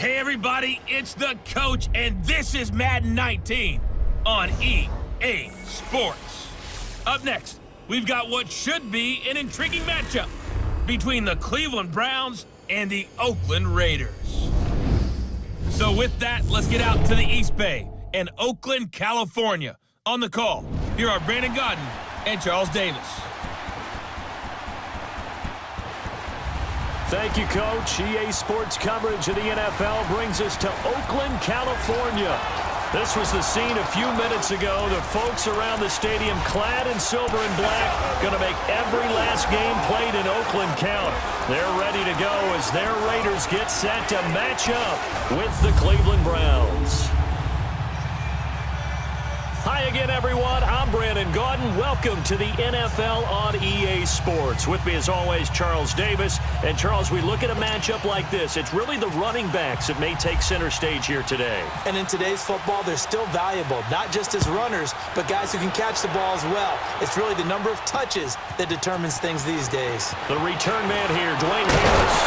Hey everybody, it's the coach, and this is Madden 19 on EA Sports. Up next, we've got what should be an intriguing matchup between the Cleveland Browns and the Oakland Raiders. So with that, let's get out to the East Bay and Oakland, California. On the call, here are Brandon Godden and Charles Davis. Thank you, Coach. EA Sports coverage of the NFL brings us to Oakland, California. This was the scene a few minutes ago. The folks around the stadium clad in silver and black going to make every last game played in Oakland count. They're ready to go as their Raiders get set to match up with the Cleveland Browns. Hi again, everyone. I'm Brandon Godden. Welcome to the NFL on EA Sports. With me, as always, Charles Davis. And, Charles, we look at a matchup like this. It's really the running backs that may take center stage here today. And in today's football, they're still valuable, not just as runners, but guys who can catch the ball as well. It's really the number of touches that determines things these days. The return man here, Dwayne Harris.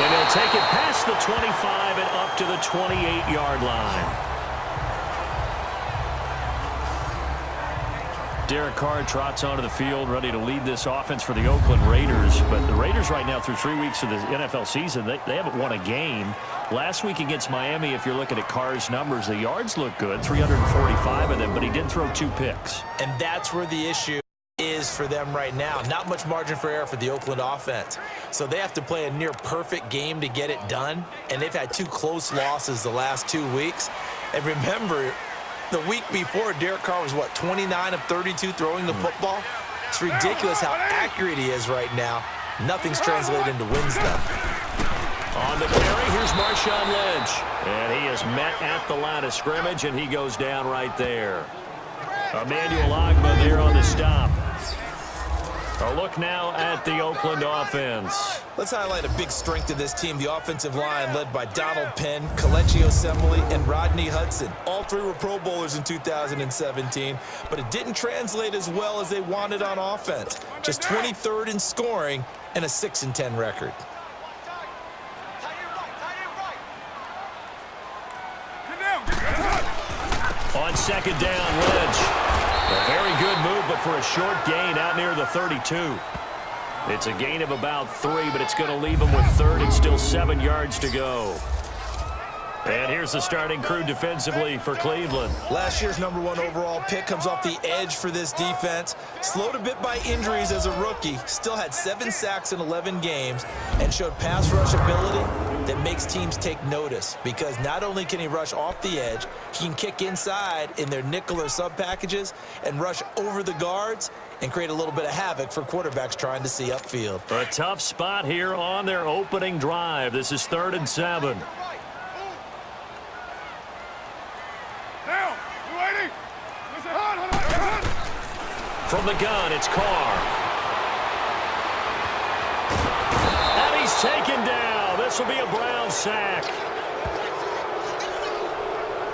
And he'll take it past the 25 and up to the 28-yard line. Derek Carr trots onto the field, ready to lead this offense for the Oakland Raiders. But the Raiders right now, through 3 weeks of the NFL season, they haven't won a game. Last week against Miami, if you're looking at Carr's numbers, the yards look good, 345 of them, but he did throw 2 picks. And that's where the issue is for them right now. Not much margin for error for the Oakland offense. So they have to play a near-perfect game to get it done. And they've had 2 close losses the last 2 weeks. And remember, the week before, Derek Carr was, 29 of 32 throwing the football? It's ridiculous how accurate he is right now. Nothing's translated into wins, though. On the carry, here's Marshawn Lynch. And he is met at the line of scrimmage, and he goes down right there. Emmanuel Ogbah there on the stop. A look now at the Oakland offense. Let's highlight a big strength of this team, the offensive line led by Donald Penn, Kelechi Osemele, and Rodney Hudson. All 3 were Pro Bowlers in 2017, but it didn't translate as well as they wanted on offense. Just 23rd in scoring and a 6-10 record. On second down, Lynch. A very good move, but for a short gain out near the 32. It's a gain of about 3, but it's going to leave him with 3rd and still 7 yards to go. And here's the starting crew defensively for Cleveland. Last year's #1 overall pick comes off the edge for this defense. Slowed a bit by injuries as a rookie. Still had 7 sacks in 11 games and showed pass rush ability that makes teams take notice, because not only can he rush off the edge, he can kick inside in their nickel or sub packages and rush over the guards and create a little bit of havoc for quarterbacks trying to see upfield. A tough spot here on their opening drive. This is 3rd and 7. From the gun, it's Carr. And he's taken down. This will be a Brown sack.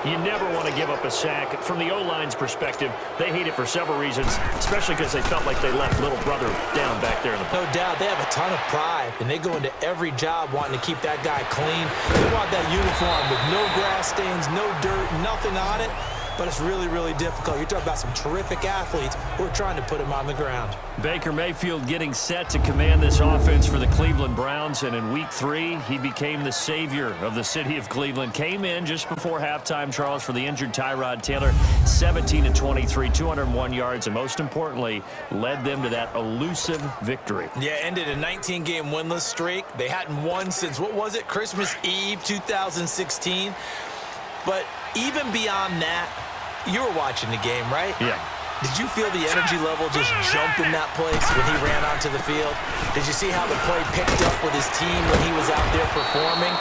You never want to give up a sack. From the O-line's perspective, they hate it for several reasons, especially because they felt like they left little brother down back there in the No doubt, they have a ton of pride, and they go into every job wanting to keep that guy clean. They want that uniform with no grass stains, no dirt, nothing on it. But it's really, really difficult. You're talking about some terrific athletes who are trying to put him on the ground. Baker Mayfield getting set to command this offense for the Cleveland Browns, and in Week 3, he became the savior of the city of Cleveland. Came in just before halftime, Charles, for the injured Tyrod Taylor, 17 of 23, 201 yards, and most importantly, led them to that elusive victory. Yeah, ended a 19-game winless streak. They hadn't won since, what was it, Christmas Eve 2016. But even beyond that, you were watching the game, right? Yeah. Did you feel the energy level just jump in that place when he ran onto the field? Did you see how the play picked up with his team when he was out there performing?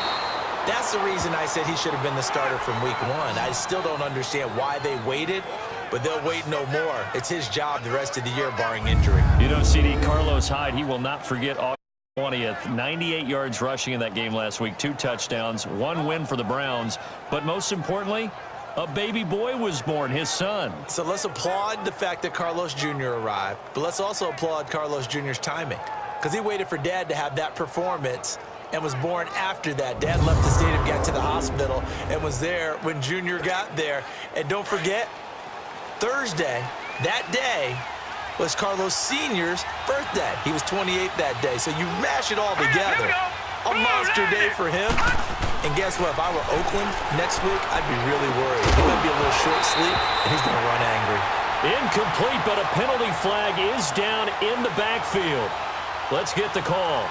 That's the reason I said he should have been the starter from Week 1. I still don't understand why they waited, but they'll wait no more. It's his job the rest of the year, barring injury. You know, CD, Carlos Hyde, he will not forget August 20th. 98 yards rushing in that game last week, 2 touchdowns, 1 win for the Browns. But most importantly, a baby boy was born, his son. So let's applaud the fact that Carlos Jr. arrived, but let's also applaud Carlos Jr.'s timing, because he waited for Dad to have that performance and was born after that. Dad left the stadium, got to the hospital, and was there when Junior got there. And don't forget, Thursday, that day, was Carlos Sr.'s birthday. He was 28 that day. So you mash it all together. A monster day for him. And guess what? If I were Oakland next week, I'd be really worried. He might be a little short sleep, and he's going to run angry. Incomplete, but a penalty flag is down in the backfield. Let's get the call.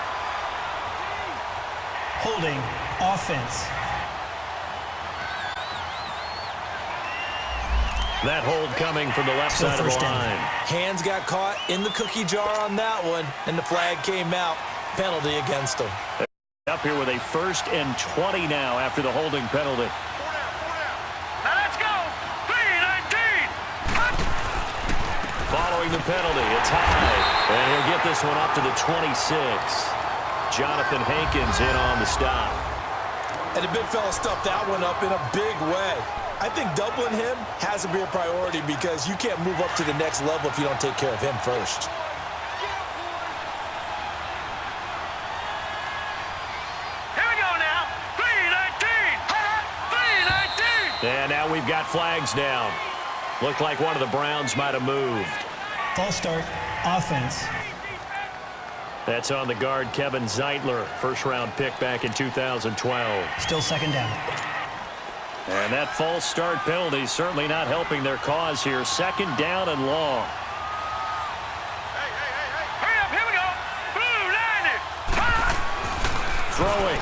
Holding, offense. That hold coming from the left side of the line. Hands got caught in the cookie jar on that one, and the flag came out. Penalty against him. Up here with a 1st and 20 now after the holding penalty. Now let's go. 3-19. Following the penalty, it's high. And he'll get this one up to the 26. Jonathan Hankins in on the stop. And the big fella stuffed that one up in a big way. I think doubling him has to be a priority because you can't move up to the next level if you don't take care of him first. Here we go now. 3-19. 3-19. And now we've got flags down. Looked like one of the Browns might have moved. False start, offense. That's on the guard, Kevin Zeitler, first-round pick back in 2012. Still second down. And that false start penalty certainly not helping their cause here. Second down and long. Hurry up. Here we go. Blue, line it. Throwing.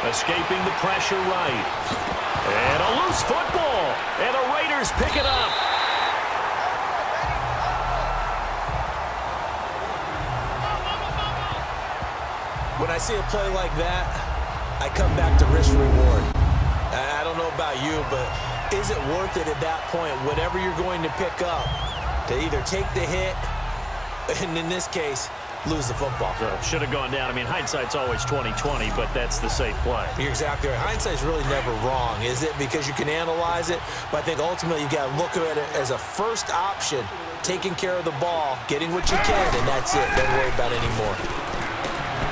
Escaping the pressure right. And a loose football. And the Raiders pick it up. When I see a play like that, I come back to risk-reward. I don't know about you, but is it worth it at that point, whatever you're going to pick up, to either take the hit, and in this case, lose the football? So should have gone down. I mean, hindsight's always 20/20, but that's the safe play. You're exactly right. Hindsight's really never wrong, is it? Because you can analyze it, but I think ultimately you got to look at it as a first option, taking care of the ball, getting what you can, and that's it. Don't worry about it anymore.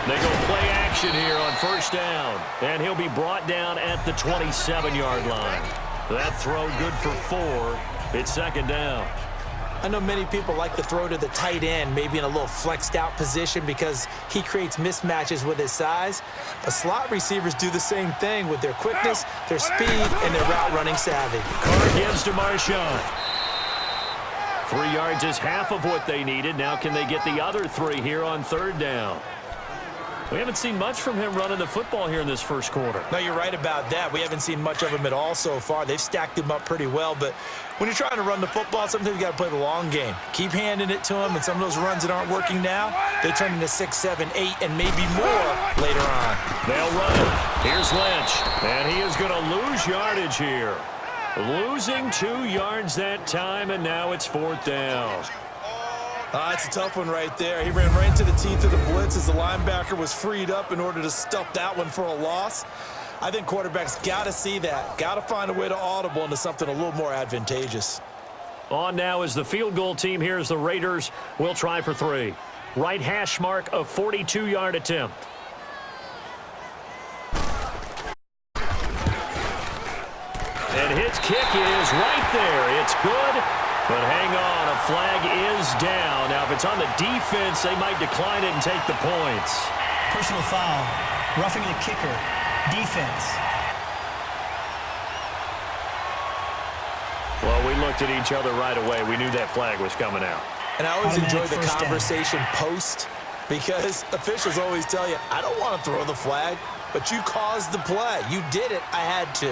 They go play action here on first down. And he'll be brought down at the 27-yard line. That throw good for 4. It's second down. I know many people like to throw to the tight end, maybe in a little flexed out position because he creates mismatches with his size. But slot receivers do the same thing with their quickness, their speed, and their route running savvy. Carr gives to Marshawn. 3 yards is half of what they needed. Now can they get the other 3 here on third down? We haven't seen much from him running the football here in this first quarter. No, you're right about that. We haven't seen much of him at all so far. They've stacked him up pretty well, but when you're trying to run the football, sometimes you got to play the long game. Keep handing it to him, and some of those runs that aren't working now, they turn into 6, 7, 8, and maybe more later on. They'll run it. Here's Lynch, and he is going to lose yardage here. Losing 2 yards that time, and now it's fourth down. It's a tough one right there. He ran right into the teeth of the blitz as the linebacker was freed up in order to stuff that one for a loss. I think quarterbacks got to see that. Got to find a way to audible into something a little more advantageous. On now is the field goal team. Here's the Raiders. We'll try for 3. Right hash mark, a 42-yard attempt. And his kick is right there. It's good. But hang on, a flag is down. Now, if it's on the defense, they might decline it and take the points. Personal foul. Roughing the kicker. Defense. Well, we looked at each other right away. We knew that flag was coming out. And I always enjoy the First down. conversation post because officials always tell you, I don't want to throw the flag, but you caused the play. You did it. I had to.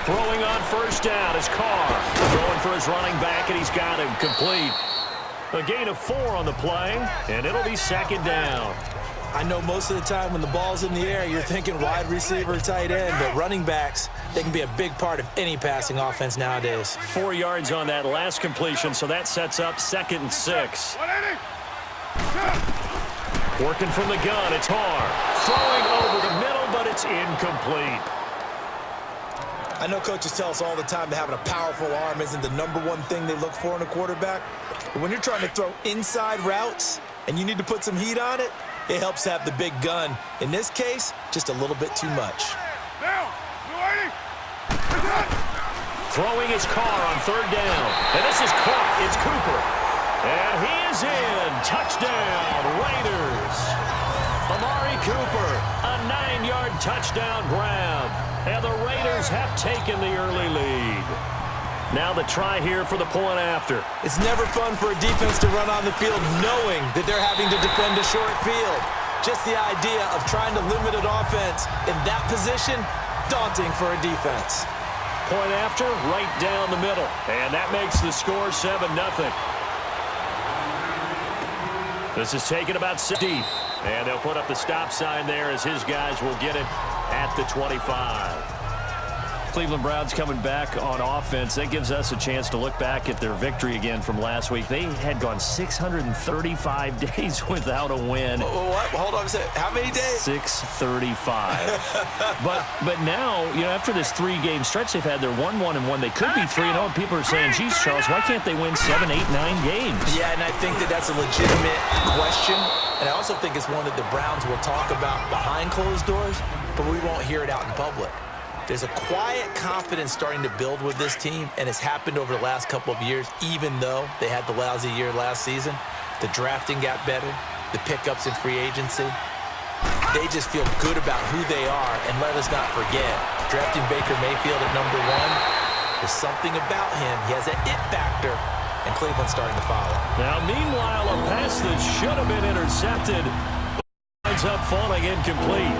Throwing on first down is Carr. Throwing for his running back, and he's got him complete. A gain of 4 on the play, and it'll be second down. I know most of the time when the ball's in the air, you're thinking wide receiver, tight end, but running backs, they can be a big part of any passing offense nowadays. 4 yards on that last completion, so that sets up 2nd and 6. Working from the gun, it's Carr. Throwing over the middle, but it's incomplete. I know coaches tell us all the time that having a powerful arm isn't the #1 thing they look for in a quarterback. But when you're trying to throw inside routes and you need to put some heat on it, it helps to have the big gun. In this case, just a little bit too much. Throwing his car on 3rd down. And this is caught. It's Cooper. And he is in. Touchdown, Raiders. Amari Cooper, a 9-yard touchdown grab. And the Raiders have taken the early lead. Now the try here for the point after. It's never fun for a defense to run on the field knowing that they're having to defend a short field. Just the idea of trying to limit an offense in that position, daunting for a defense. Point after, right down the middle. And that makes the score 7-0. This is taken about 6 deep. And they'll put up the stop sign there as his guys will get it at the 25. Cleveland Browns coming back on offense. That gives us a chance to look back at their victory again from last week. They had gone 635 days without a win. What? Hold on a second. How many days? 635. but now, after this 3-game stretch they've had, they're 1-1-1. They could be 3-0. People are saying, geez, Charles, why can't they win 7, 8, 9 games? Yeah, and I think that's a legitimate question. And I also think it's one that the Browns will talk about behind closed doors, but we won't hear it out in public. There's a quiet confidence starting to build with this team, and it's happened over the last couple of years, even though they had the lousy year last season. The drafting got better, the pickups in free agency. They just feel good about who they are, and let us not forget, drafting Baker Mayfield at #1, there's something about him. He has an it factor, and Cleveland's starting to follow. Now, meanwhile, a pass that should have been intercepted ends up falling incomplete.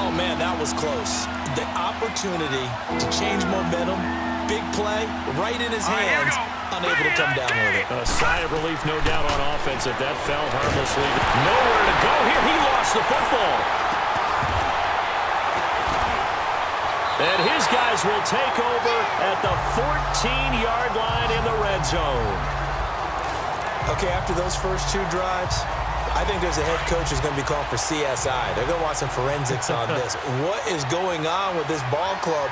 Oh, man, that was close. The opportunity to change momentum, big play, right in his hands, unable to come down with it. A sigh of relief, no doubt, on offense if that fell harmlessly. Nowhere to go here. He lost the football. And his guys will take over at the 14-yard line in the red zone. Okay, after those first 2 drives, I think there's a head coach who's going to be calling for CSI. They're going to want some forensics on this. What is going on with this ball club?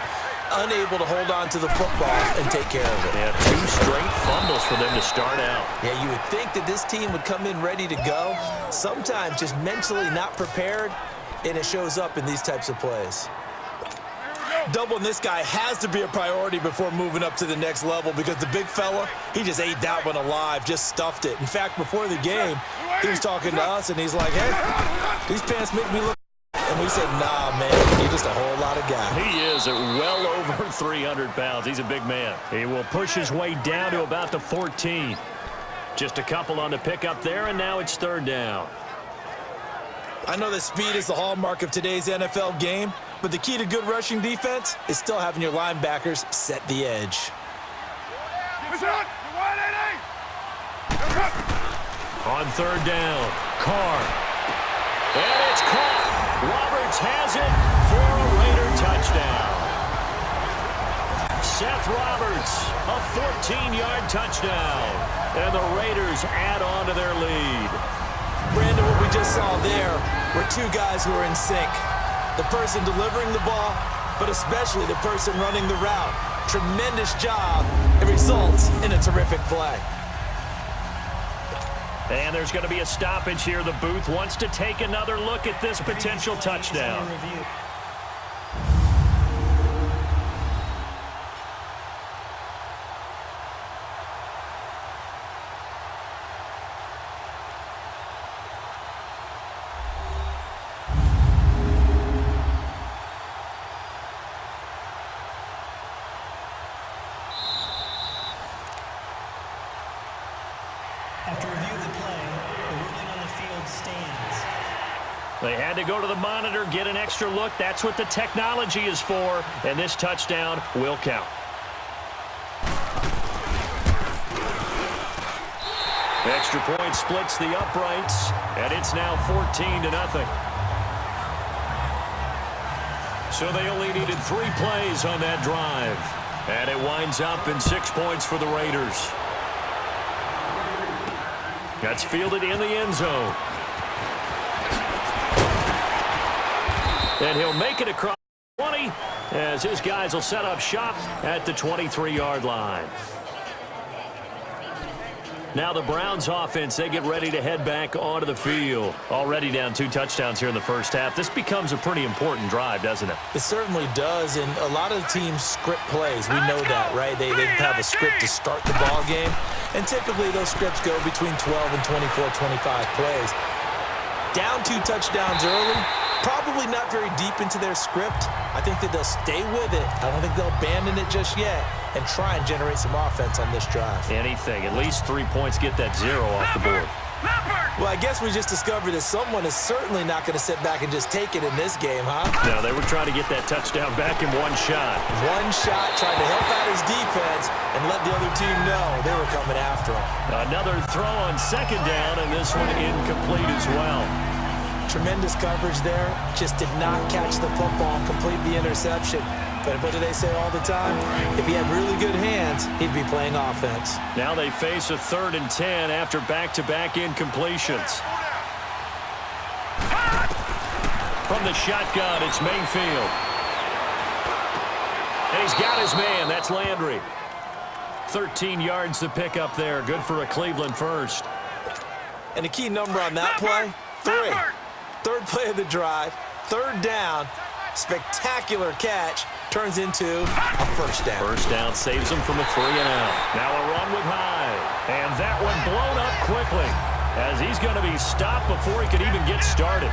Unable to hold on to the football and take care of it. Yeah, 2 straight fumbles for them to start out. Yeah, you would think that this team would come in ready to go. Sometimes just mentally not prepared, and it shows up in these types of plays. Doubling this guy has to be a priority before moving up to the next level because the big fella, he just ate that one alive, just stuffed it. In fact, before the game, he was talking to us, and he's like, hey, these pants make me look. And we said, nah, man, he's just a whole lot of guy. He is at well over 300 pounds. He's a big man. He will push his way down to about the 14. Just a couple on the pickup there, and now it's 3rd down. I know that speed is the hallmark of today's NFL game, but the key to good rushing defense is still having your linebackers set the edge. On 3rd down, Carr. And it's caught. Roberts has it for a Raider touchdown. Seth Roberts, a 14-yard touchdown. And the Raiders add on to their lead. Brandon, what we just saw there were 2 guys who are in sync. The person delivering the ball, but especially the person running the route. Tremendous job. It results in a terrific play. And there's going to be a stoppage here. The booth wants to take another look at this potential touchdown. After review of the play, the ruling on the field stands. They had to go to the monitor, get an extra look. That's what the technology is for, and this touchdown will count. Extra point splits the uprights, and it's now 14-0. So they only needed 3 plays on that drive, and it winds up in 6 points for the Raiders. That's fielded in the end zone. And he'll make it across 20 as his guys will set up shop at the 23-yard line. Now the Browns offense, they get ready to head back onto the field. Already down 2 touchdowns here in the first half. This becomes a pretty important drive, doesn't it? It certainly does, and a lot of teams script plays. We know that, right? They have a script to start the ball game, and typically those scripts go between 12 and 24, 25 plays. Down 2 touchdowns early, probably not very deep into their script. I think that they'll stay with it. I don't think they'll abandon it just yet and try and generate some offense on this drive. Anything. At least 3 points, get that 0 off the board. Well, I guess we just discovered that someone is certainly not going to sit back and just take it in this game, huh? No, they were trying to get that touchdown back in one shot. One shot, trying to help out his defense and let the other team know they were coming after him. Another throw on 2nd down, and this one incomplete as well. Tremendous coverage there. Just did not catch the football and complete the interception. But what do they say all the time? If he had really good hands, he'd be playing offense. Now they face a 3rd and 10 after back-to-back incompletions. From the shotgun, it's Mayfield. And he's got his man. That's Landry. 13 yards to pick up there. Good for a Cleveland first. And the key number on that play, 3. 3rd play of the drive, 3rd down, spectacular catch, turns into a first down. First down saves him from a 3-and-out. Now a run with Hyde. And that one blown up quickly as he's going to be stopped before he could even get started.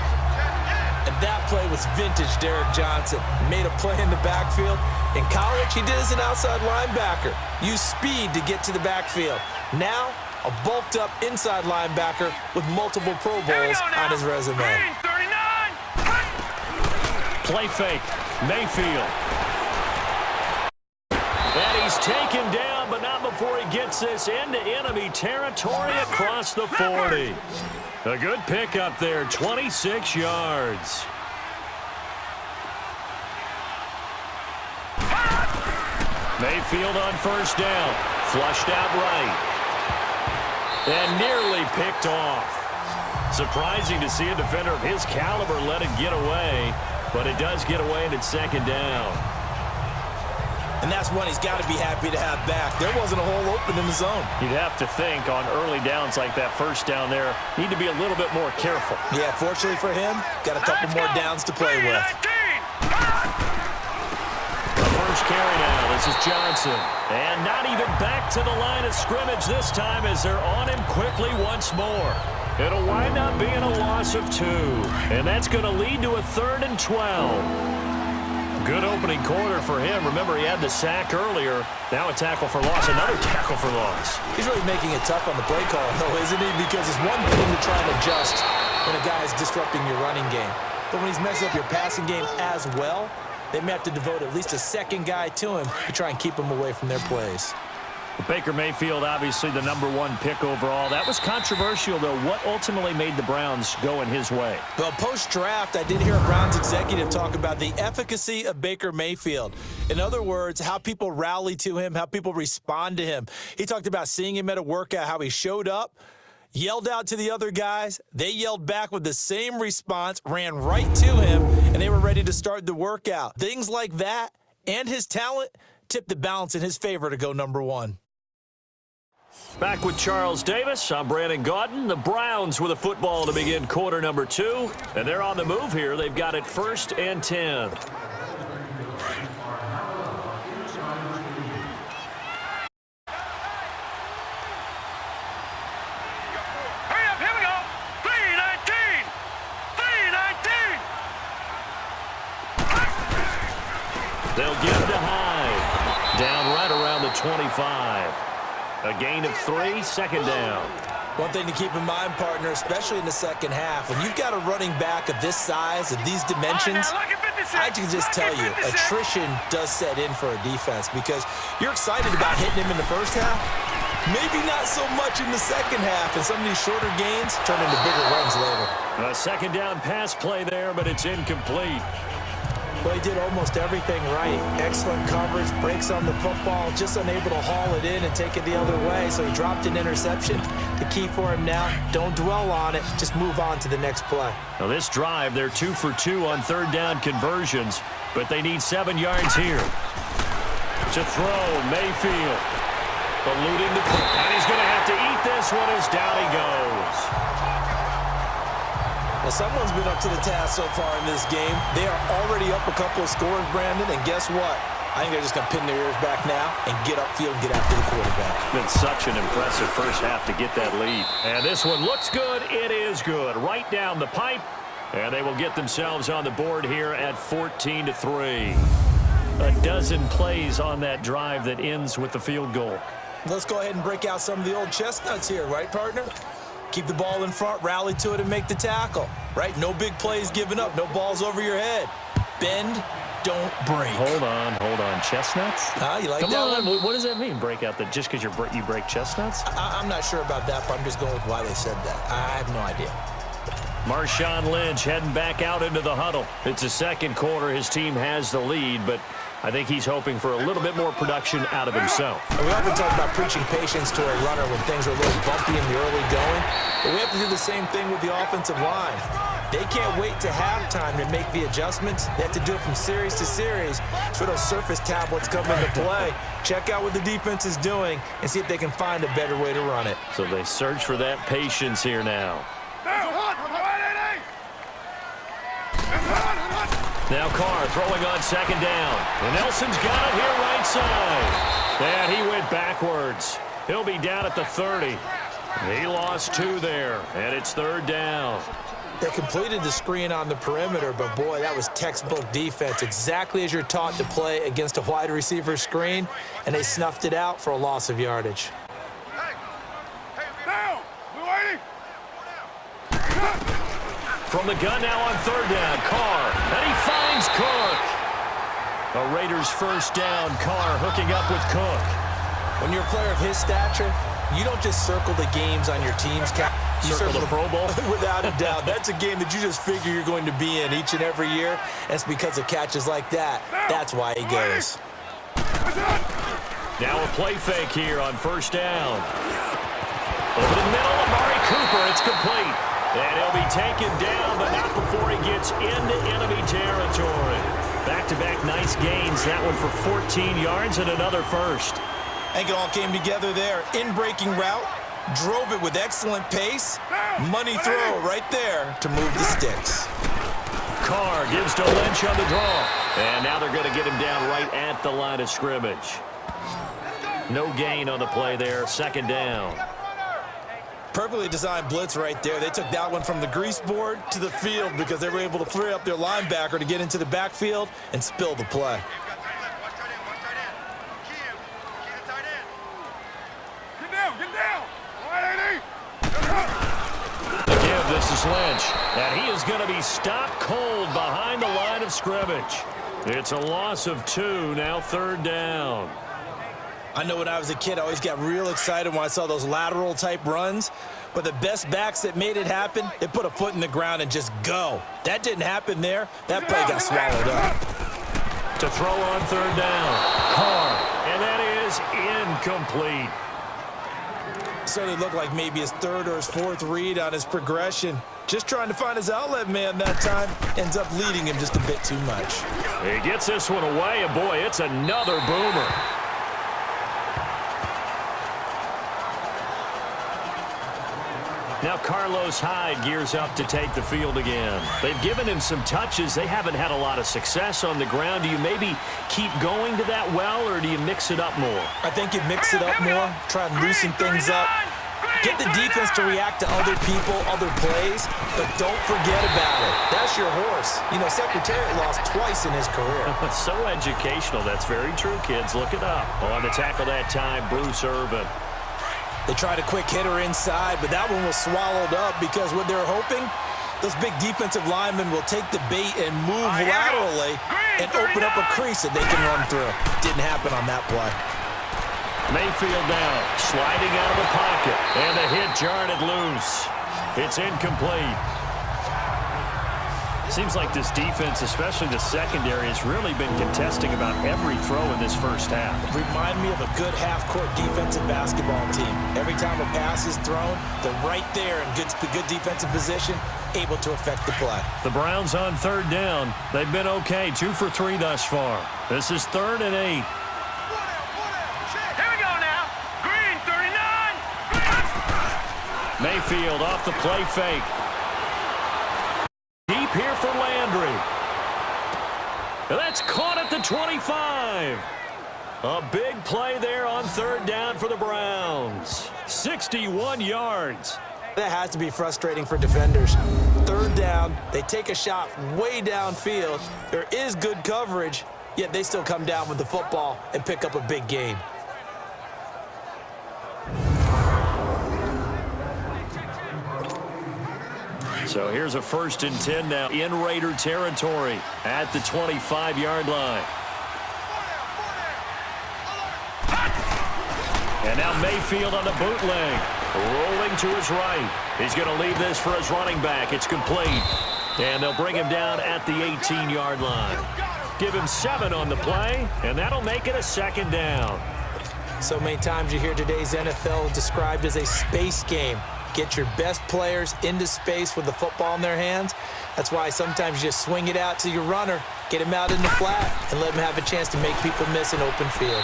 And that play was vintage Derek Johnson. Made a play in the backfield. In college, he did as an outside linebacker. Used speed to get to the backfield. Now, a bulked-up inside linebacker with multiple Pro Bowls on his resume. Play fake. Mayfield. And he's taken down, but not before he gets this into enemy territory across the 40. A good pickup there, 26 yards. Mayfield on 1st down. Flushed out right. And nearly picked off. Surprising to see a defender of his caliber let it get away, but it does get away and it's 2nd down. And that's one he's got to be happy to have back. There wasn't a hole open in the zone. You'd have to think on early downs like that 1st down there, need to be a little bit more careful. Yeah, fortunately for him, got a couple more downs to play with. The first carry now, this is Johnson. And not even back to the line of scrimmage this time as they're on him quickly once more. It'll wind up being a loss of 2. And that's going to lead to a 3rd and 12. Good opening quarter for him. Remember, he had the sack earlier. Now a tackle for loss, another tackle for loss. He's really making it tough on the play call, though, isn't he? Because it's one thing to try and adjust when a guy is disrupting your running game. But when he's messing up your passing game as well, they may have to devote at least a 2nd guy to him to try and keep him away from their plays. Baker Mayfield, obviously the #1 pick overall. That was controversial, though. What ultimately made the Browns go in his way? Well, post-draft, I did hear a Browns executive talk about the efficacy of Baker Mayfield. In other words, how people rally to him, how people respond to him. He talked about seeing him at a workout, how he showed up, yelled out to the other guys. They yelled back with the same response, ran right to him, and they were ready to start the workout. Things like that and his talent tipped the balance in his favor to go #1. Back with Charles Davis. I'm Brandon Gaudin. The Browns with a football to begin quarter number 2. And they're on the move here. They've got it 1st and 10. Hurry up, here we go. 3:19. 3:19. They'll give to Hyde. Down right around the 25. A gain of 3, 2nd down. One thing to keep in mind, partner, especially in the second half, when you've got a running back of this size, of these dimensions, I can just tell you, attrition does set in for a defense because you're excited about hitting him in the first half, maybe not so much in the second half, and some of these shorter gains turn into bigger runs later. A 2nd down pass play there, but it's incomplete. Well, he did almost everything right. Excellent coverage, breaks on the football, just unable to haul it in and take it the other way, so he dropped an interception. The key for him now, don't dwell on it, just move on to the next play. Now this drive, they're 2 for 2 on third down conversions, but they need 7 yards here. To throw, Mayfield. Eluding the play, and he's going to have to eat this one as down he goes. Well, someone's been up to the task so far in this game. They are already up a couple of scores, Brandon, and guess what? I think they're just going to pin their ears back now and get upfield and get after the quarterback. Been such an impressive first half to get that lead. And this one looks good. It is good. Right down the pipe. And they will get themselves on the board here at 14-3. A dozen plays on that drive that ends with the field goal. Let's go ahead and break out some of the old chestnuts here, right, partner? Keep the ball in front, rally to it, and make the tackle, right? No big plays given up, no balls over your head. Bend, don't break. Hold on. Chestnuts? You like Come that on. one? What does that mean, break out? Just because you break chestnuts? I'm not sure about that, but I'm just going with why they said that. I have no idea. Marshawn Lynch heading back out into the huddle. It's the second quarter. His team has the lead, but I think he's hoping for a little bit more production out of himself. And we often talk about preaching patience to a runner when things are a little bumpy in the early going, but we have to do the same thing with the offensive line. They can't wait to halftime to make the adjustments. They have to do it from series to series so those surface tablets come into play. Check out what the defense is doing and see if they can find a better way to run it. So they search for that patience here now. Now Carr throwing on second down. And Nelson's got it here right side. And he went backwards. He'll be down at the 30. He lost 2 there, and it's third down. They completed the screen on the perimeter, but boy, that was textbook defense, exactly as you're taught to play against a wide receiver screen, and they snuffed it out for a loss of yardage. From the gun now on third down, Carr, and he finds Cook. A Raiders first down, Carr hooking up with Cook. When you're a player of his stature, you don't just circle the games on your team's cap. You Circle the Pro Bowl? Without a doubt. That's a game that you just figure you're going to be in each and every year, and it's because of catches like that. That's why he goes. Now a play fake here on first down. Over the middle, Amari Cooper, it's complete. And he'll be taken down, but not before he gets into enemy territory. Back-to-back nice gains. That one for 14 yards and another first. I think it all came together there. In-breaking route, drove it with excellent pace. Money throw right there to move the sticks. Carr gives to Lynch on the draw. And now they're going to get him down right at the line of scrimmage. No gain on the play there. Second down. Perfectly designed blitz right there. They took that one from the grease board to the field because they were able to free up their linebacker to get into the backfield and spill the play. Again, this is Lynch. And he is going to be stopped cold behind the line of scrimmage. It's a loss of 2, now third down. I know when I was a kid, I always got real excited when I saw those lateral type runs. But the best backs that made it happen, they put a foot in the ground and just go. That didn't happen there. That play got swallowed up. To throw on third down. Carr. And that is incomplete. Certainly looked like maybe his third or his fourth read on his progression. Just trying to find his outlet man that time. Ends up leading him just a bit too much. He gets this one away, and boy, it's another boomer. Now Carlos Hyde gears up to take the field again. They've given him some touches. They haven't had a lot of success on the ground. Do you maybe keep going to that well, or do you mix it up more? I think you mix it up more, try and loosen things up. Get the defense to react to other people, other plays, but don't forget about it. That's your horse. You know, Secretariat lost twice in his career. So educational. That's very true, kids. Look it up. On the tackle that time, Bruce Irvin. They tried a quick hitter inside, but that one was swallowed up because what they're hoping, those big defensive linemen will take the bait and move laterally and open up a crease that they can run through. Didn't happen on that play. Mayfield down, sliding out of the pocket, and the hit jarred it loose. It's incomplete. Seems like this defense, especially the secondary, has really been contesting about every throw in this first half. Remind me of a good half-court defensive basketball team. Every time a pass is thrown, they're right there in good defensive position, able to affect the play. The Browns on third down. They've been okay, 2 for 3 thus far. This is 3rd and 8. Here we go now. Green 39. Mayfield off the play fake. Deep here for Landry. That's caught at the 25. A big play there on third down for the Browns. 61 yards. That has to be frustrating for defenders. Third down, they take a shot way downfield. There is good coverage, yet they still come down with the football and pick up a big gain. So here's a 1st and 10 now in Raider territory at the 25-yard line. And now Mayfield on the bootleg. Rolling to his right. He's going to leave this for his running back. It's complete. And they'll bring him down at the 18-yard line. Give him 7 on the play, and that'll make it a 2nd down. So many times you hear today's NFL described as a space game. Get your best players into space with the football in their hands. That's why sometimes you just swing it out to your runner, get him out in the flat, and let him have a chance to make people miss an open field.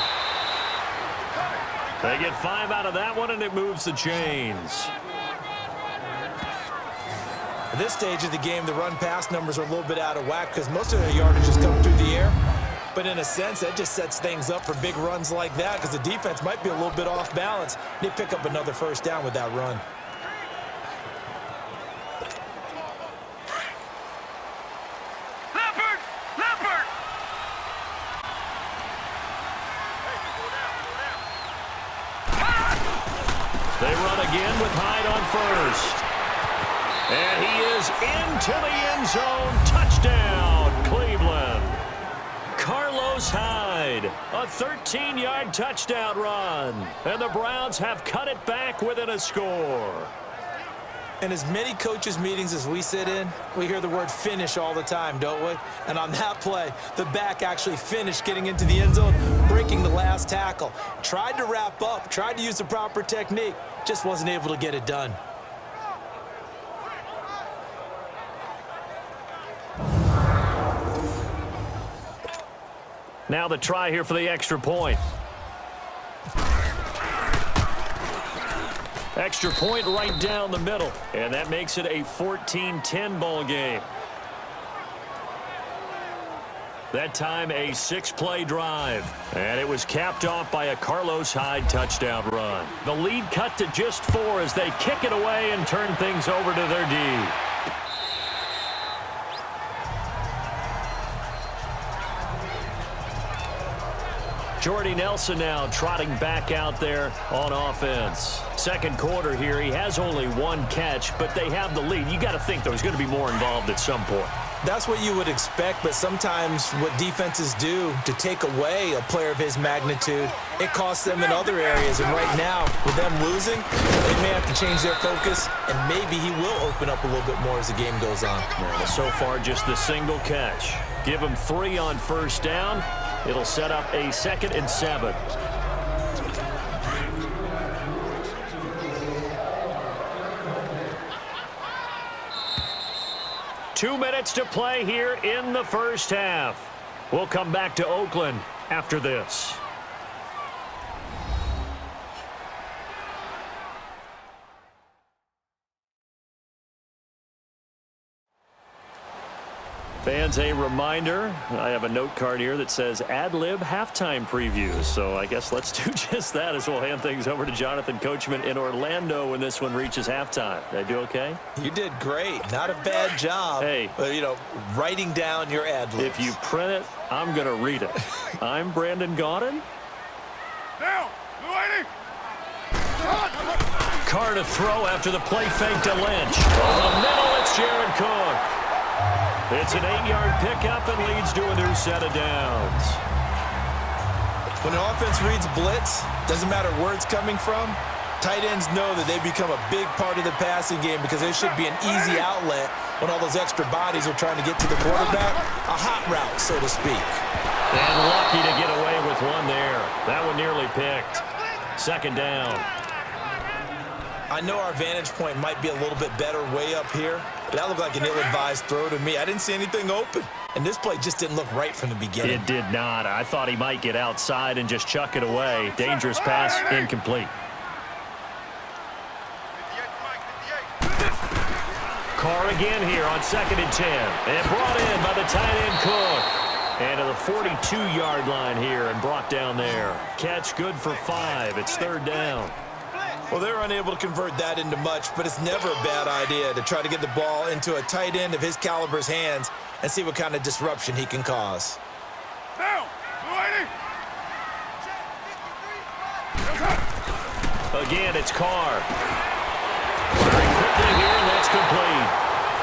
They get 5 out of that one, and it moves the chains. At this stage of the game, the run-pass numbers are a little bit out of whack because most of their yardage just come through the air. But in a sense, that just sets things up for big runs like that because the defense might be a little bit off balance. They pick up another 1st down with that run. They run again with Hyde on first. And he is into the end zone. Touchdown, Cleveland. Carlos Hyde, a 13-yard touchdown run. And the Browns have cut it back within a score. In as many coaches' meetings as we sit in, we hear the word finish all the time, don't we? And on that play, the back actually finished getting into the end zone, breaking the last tackle. Tried to wrap up, tried to use the proper technique, just wasn't able to get it done. Now the try here for the extra point. Extra point right down the middle. And that makes it a 14-10 ball game. That time a 6-play drive. And it was capped off by a Carlos Hyde touchdown run. The lead cut to just 4 as they kick it away and turn things over to their D. Jordy Nelson now trotting back out there on offense. Second quarter here, he has only 1 catch, but they have the lead. You got to think there's going to be more involved at some point. That's what you would expect, but sometimes what defenses do to take away a player of his magnitude, it costs them in other areas. And right now, with them losing, they may have to change their focus, and maybe he will open up a little bit more as the game goes on. Yeah, so far, just the single catch. Give him 3 on first down. It'll set up a 2nd and 7. Two minutes to play here in the first half. We'll come back to Oakland after this. Fans, a reminder, I have a note card here that says ad-lib halftime previews. So I guess let's do just that as we'll hand things over to Jonathan Coachman in Orlando when this one reaches halftime. Did I do okay? You did great. Not a bad job. Hey. Writing down your ad-libs. If you print it, I'm going to read it. I'm Brandon Gaudin. Now, lady. Carr to throw after the play fake to Lynch. Over the middle, it's Jared Cook. It's an 8-yard pickup and leads to a new set of downs. When an offense reads blitz, doesn't matter where it's coming from, tight ends know that they become a big part of the passing game because there should be an easy outlet when all those extra bodies are trying to get to the quarterback. A hot route, so to speak. And lucky to get away with one there. That one nearly picked. Second down. I know our vantage point might be a little bit better way up here, but that looked like an ill-advised throw to me. I didn't see anything open, and this play just didn't look right from the beginning. It did not. I thought he might get outside and just chuck it away. Dangerous pass, incomplete. Carr again here on 2nd and 10. And brought in by the tight end Cook. And to the 42-yard line here and brought down there. Catch good for 5. It's 3rd down. Well, they're unable to convert that into much, but it's never a bad idea to try to get the ball into a tight end of his caliber's hands and see what kind of disruption he can cause. Down. Again, it's Carr. Firing quickly here, and that's complete.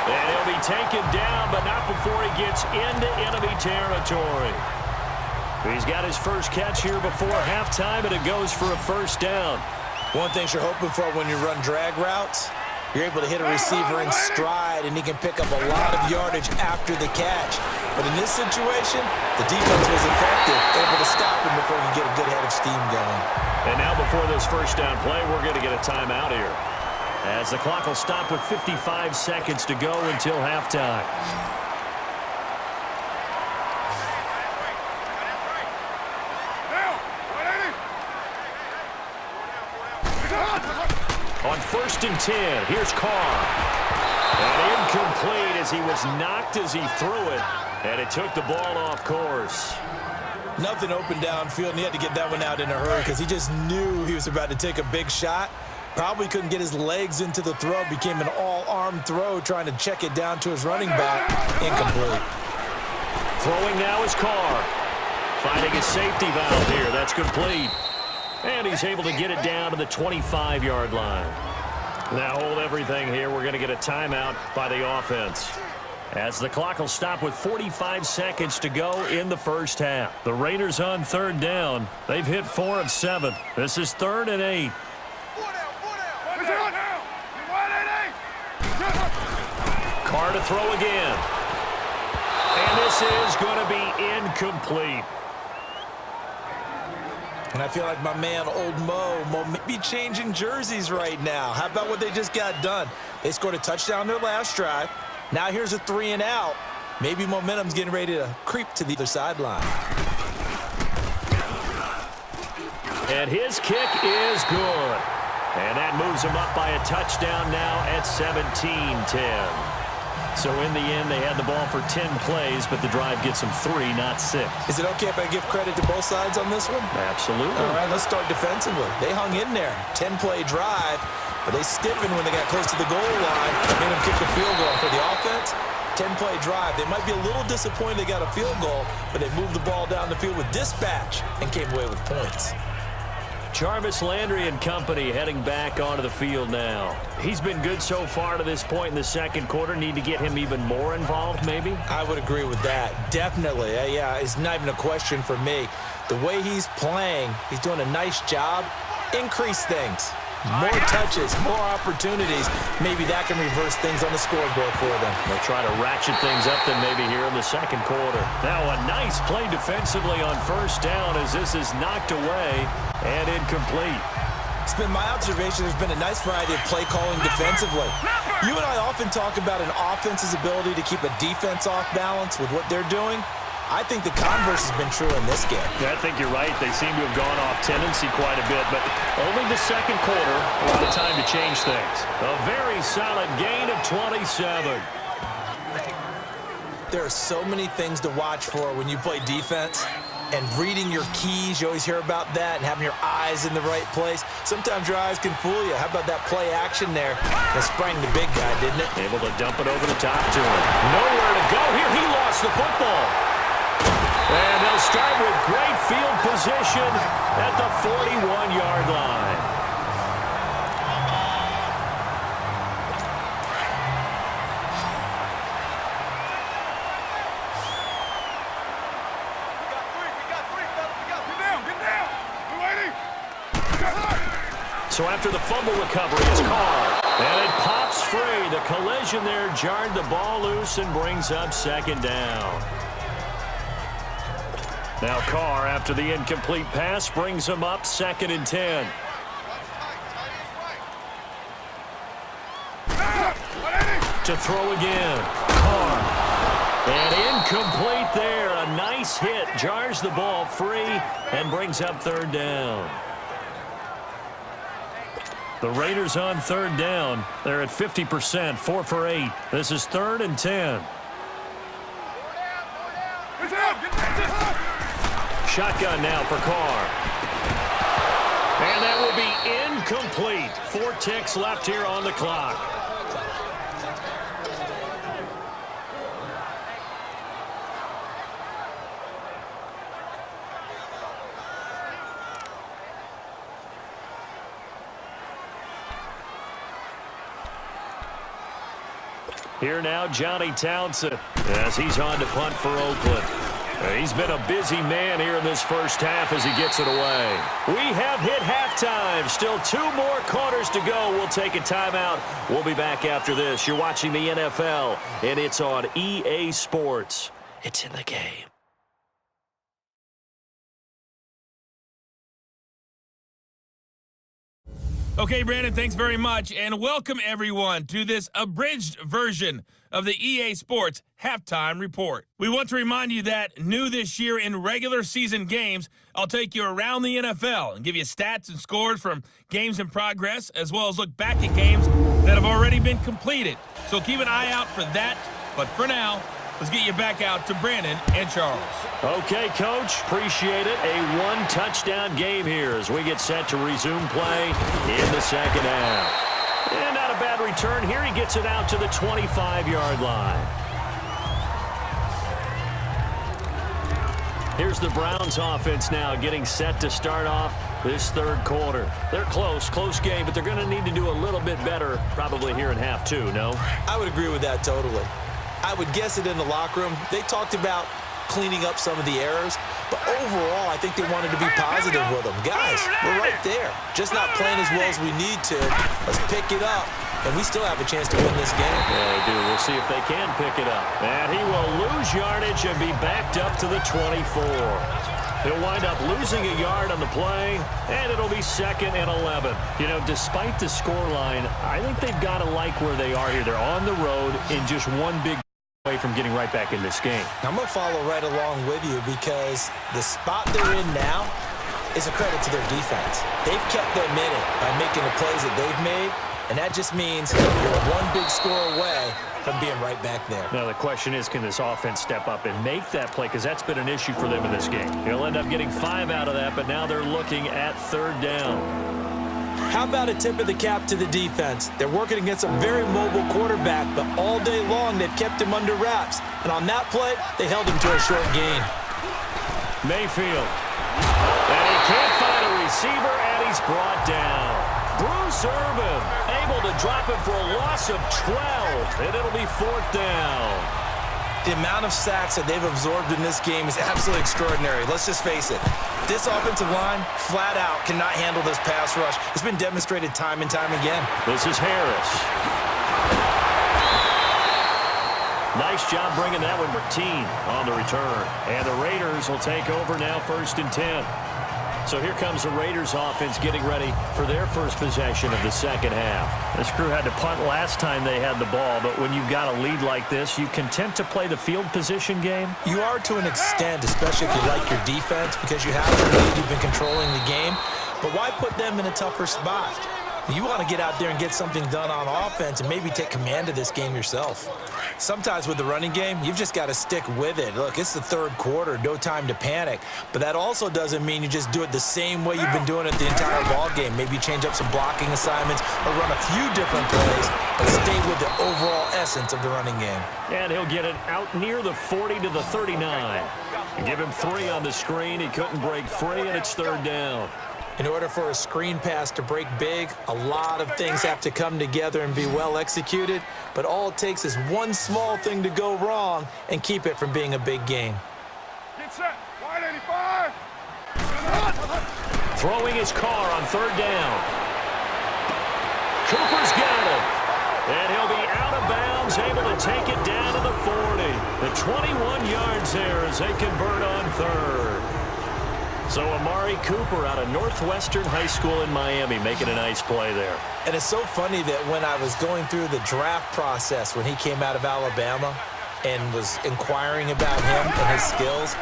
And he'll be taken down, but not before he gets into enemy territory. He's got his first catch here before halftime, and it goes for a 1st down. One thing you're hoping for when you run drag routes, you're able to hit a receiver in stride, and he can pick up a lot of yardage after the catch. But in this situation, the defense was effective, able to stop him before he could get a good head of steam going. And now before this 1st down play, we're going to get a timeout here, as the clock will stop with 55 seconds to go until halftime. On 1st and 10, here's Carr. And incomplete as he was knocked as he threw it, and it took the ball off course. Nothing open downfield, and he had to get that one out in a hurry because he just knew he was about to take a big shot. Probably couldn't get his legs into the throw. Became an all-arm throw trying to check it down to his running back. Incomplete. Throwing now is Carr. Finding a safety valve here. That's complete. And he's able to get it down to the 25-yard line. Now hold everything here. We're going to get a timeout by the offense, as the clock will stop with 45 seconds to go in the 1st half. The Raiders on 3rd down. They've hit 4 of 7. This is 3rd and 8. Carr to throw again. And this is going to be incomplete. And I feel like my man, Old Mo may be changing jerseys right now. How about what they just got done? They scored a touchdown their last drive. Now here's a 3 and out. Maybe momentum's getting ready to creep to the other sideline. And his kick is good. And that moves him up by a touchdown now at 17-10. So in the end, they had the ball for 10 plays, but the drive gets them 3, not 6. Is it okay if I give credit to both sides on this one? Absolutely. All right, let's start defensively. They hung in there. 10-play drive, but they stiffened when they got close to the goal line. Made them kick the field goal. For the offense, 10-play drive. They might be a little disappointed they got a field goal, but they moved the ball down the field with dispatch and came away with points. Jarvis Landry and company heading back onto the field now. He's been good so far to this point in the 2nd quarter. Need to get him even more involved, maybe? I would agree with that. Definitely. Yeah, it's not even a question for me. The way he's playing, he's doing a nice job. Increase things. More touches, more opportunities. Maybe that can reverse things on the scoreboard for them. They'll try to ratchet things up then maybe here in the 2nd quarter. Now a nice play defensively on 1st down as this is knocked away and incomplete. It's been my observation there's been a nice variety of play calling defensively. You and I often talk about an offense's ability to keep a defense off balance with what they're doing. I think the converse has been true in this game. I think you're right. They seem to have gone off tendency quite a bit, but only the 2nd quarter, a lot of time to change things. A very solid gain of 27. There are so many things to watch for when you play defense. And reading your keys, you always hear about that, and having your eyes in the right place. Sometimes your eyes can fool you. How about that play action there? That sprang the big guy, didn't it? Able to dump it over the top to him. Nowhere to go. Here he lost the football. And they'll start with great field position at the 41-yard line. So after the fumble recovery, it's Carr. And it pops free. The collision there jarred the ball loose and brings up second down. Now Carr, after the incomplete pass, brings him up 2nd and 10. To throw again. Carr. And incomplete there. A nice hit. Jars the ball free and brings up 3rd down. The Raiders on 3rd down. They're at 50%, 4 for 8. This is 3rd and 10. Shotgun now for Carr. And that will be incomplete. 4 ticks left here on the clock. Here now, Johnny Townsend, as he's on to punt for Oakland. He's been a busy man here in this first half as he gets it away. We have hit halftime. Still 2 more quarters to go. We'll take a timeout. We'll be back after this. You're watching the NFL, and it's on EA Sports. It's in the game. Okay, Brandon, thanks very much, and welcome everyone to this abridged version of the EA Sports Halftime Report. We want to remind you that new this year in regular season games, I'll take you around the NFL and give you stats and scores from games in progress, as well as look back at games that have already been completed. So keep an eye out for that, but for now, let's get you back out to Brandon and Charles. Okay, Coach. Appreciate it. A 1-touchdown game here as we get set to resume play in the second half. And not a bad return here. He gets it out to the 25-yard line. Here's the Browns offense now getting set to start off this 3rd quarter. They're close game, but they're going to need to do a little bit better probably here in half 2, no? I would agree with that totally. I would guess it in the locker room. They talked about cleaning up some of the errors, but overall, I think they wanted to be positive with them. Guys, we're right there. Just not playing as well as we need to. Let's pick it up, and we still have a chance to win this game. Yeah, they do. We'll see if they can pick it up. And he will lose yardage and be backed up to the 24. He'll wind up losing a yard on the play, and it'll be 2nd and 11. You know, despite the scoreline, I think they've got to like where they are here. They're on the road in just one big away from getting right back in this game. I'm going to follow right along with you because the spot they're in now is a credit to their defense. They've kept them in it by making the plays that they've made, and that just means you're one big score away from being right back there. Now, the question is, can this offense step up and make that play? Because that's been an issue for them in this game. They'll end up getting 5 out of that, but now they're looking at 3rd down. How about a tip of the cap to the defense? They're working against a very mobile quarterback, but all day long they've kept him under wraps. And on that play, they held him to a short gain. Mayfield. And he can't find a receiver, and he's brought down. Bruce Irvin able to drop him for a loss of 12, and it'll be 4th down. The amount of sacks that they've absorbed in this game is absolutely extraordinary. Let's just face it. This offensive line, flat out, cannot handle this pass rush. It's been demonstrated time and time again. This is Harris. Nice job bringing that one for team on the return. And the Raiders will take over now 1st and 10. So here comes the Raiders offense getting ready for their first possession of the second half. This crew had to punt last time they had the ball, but when you've got a lead like this, you content to play the field position game? You are to an extent, especially if you like your defense, because you have the lead, you've been controlling the game. But why put them in a tougher spot? You want to get out there and get something done on offense and maybe take command of this game yourself. Sometimes with the running game, you've just got to stick with it. Look, it's the 3rd quarter, no time to panic. But that also doesn't mean you just do it the same way you've been doing it the entire ball game. Maybe change up some blocking assignments or run a few different plays, but stay with the overall essence of the running game. And he'll get it out near the 40 to the 39. Give him 3 on the screen. He couldn't break free, and it's 3rd down. In order for a screen pass to break big, a lot of things have to come together and be well executed, but all it takes is one small thing to go wrong and keep it from being a big game. Get set. Wide 85. Throwing his car on 3rd down. Cooper's got it. And he'll be out of bounds, able to take it down to the 40. The 21 yards there as they convert on third. So Amari Cooper out of Northwestern High School in Miami making a nice play there. And it's so funny that when I was going through the draft process when he came out of Alabama and was inquiring about him and his skills,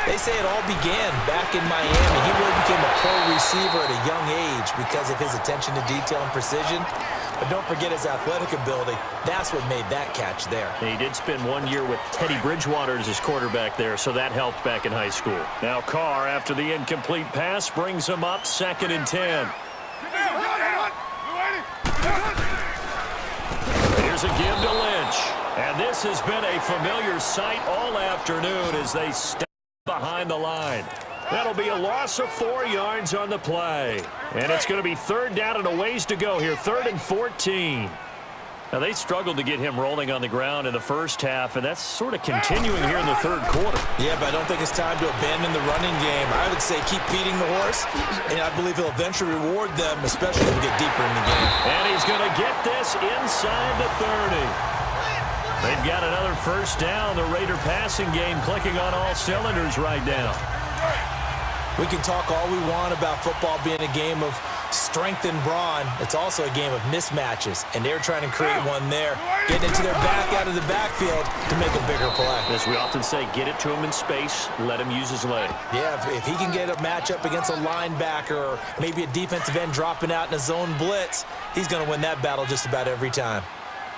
they say it all began back in Miami. He really became a pro receiver at a young age because of his attention to detail and precision. But don't forget his athletic ability. That's what made that catch there. And he did spend 1 year with Teddy Bridgewater as his quarterback there, so that helped back in high school. Now Carr, after the incomplete pass, brings him up 2nd and 10. Here's a give to Lynch. And this has been a familiar sight all afternoon as they step behind the line. That'll be a loss of 4 yards on the play. And it's going to be 3rd down and a ways to go here, 3rd and 14. Now, they struggled to get him rolling on the ground in the first half, and that's sort of continuing here in the 3rd quarter. Yeah, but I don't think it's time to abandon the running game. I would say keep feeding the horse, and I believe he'll eventually reward them, especially as we get deeper in the game. And he's going to get this inside the 30. They've got another 1st down. The Raider passing game clicking on all cylinders right now. We can talk all we want about football being a game of strength and brawn. It's also a game of mismatches, and they're trying to create one there, getting into their back out of the backfield to make a bigger play. As we often say, get it to him in space, let him use his leg. Yeah, if he can get a matchup against a linebacker or maybe a defensive end dropping out in a zone blitz, he's going to win that battle just about every time.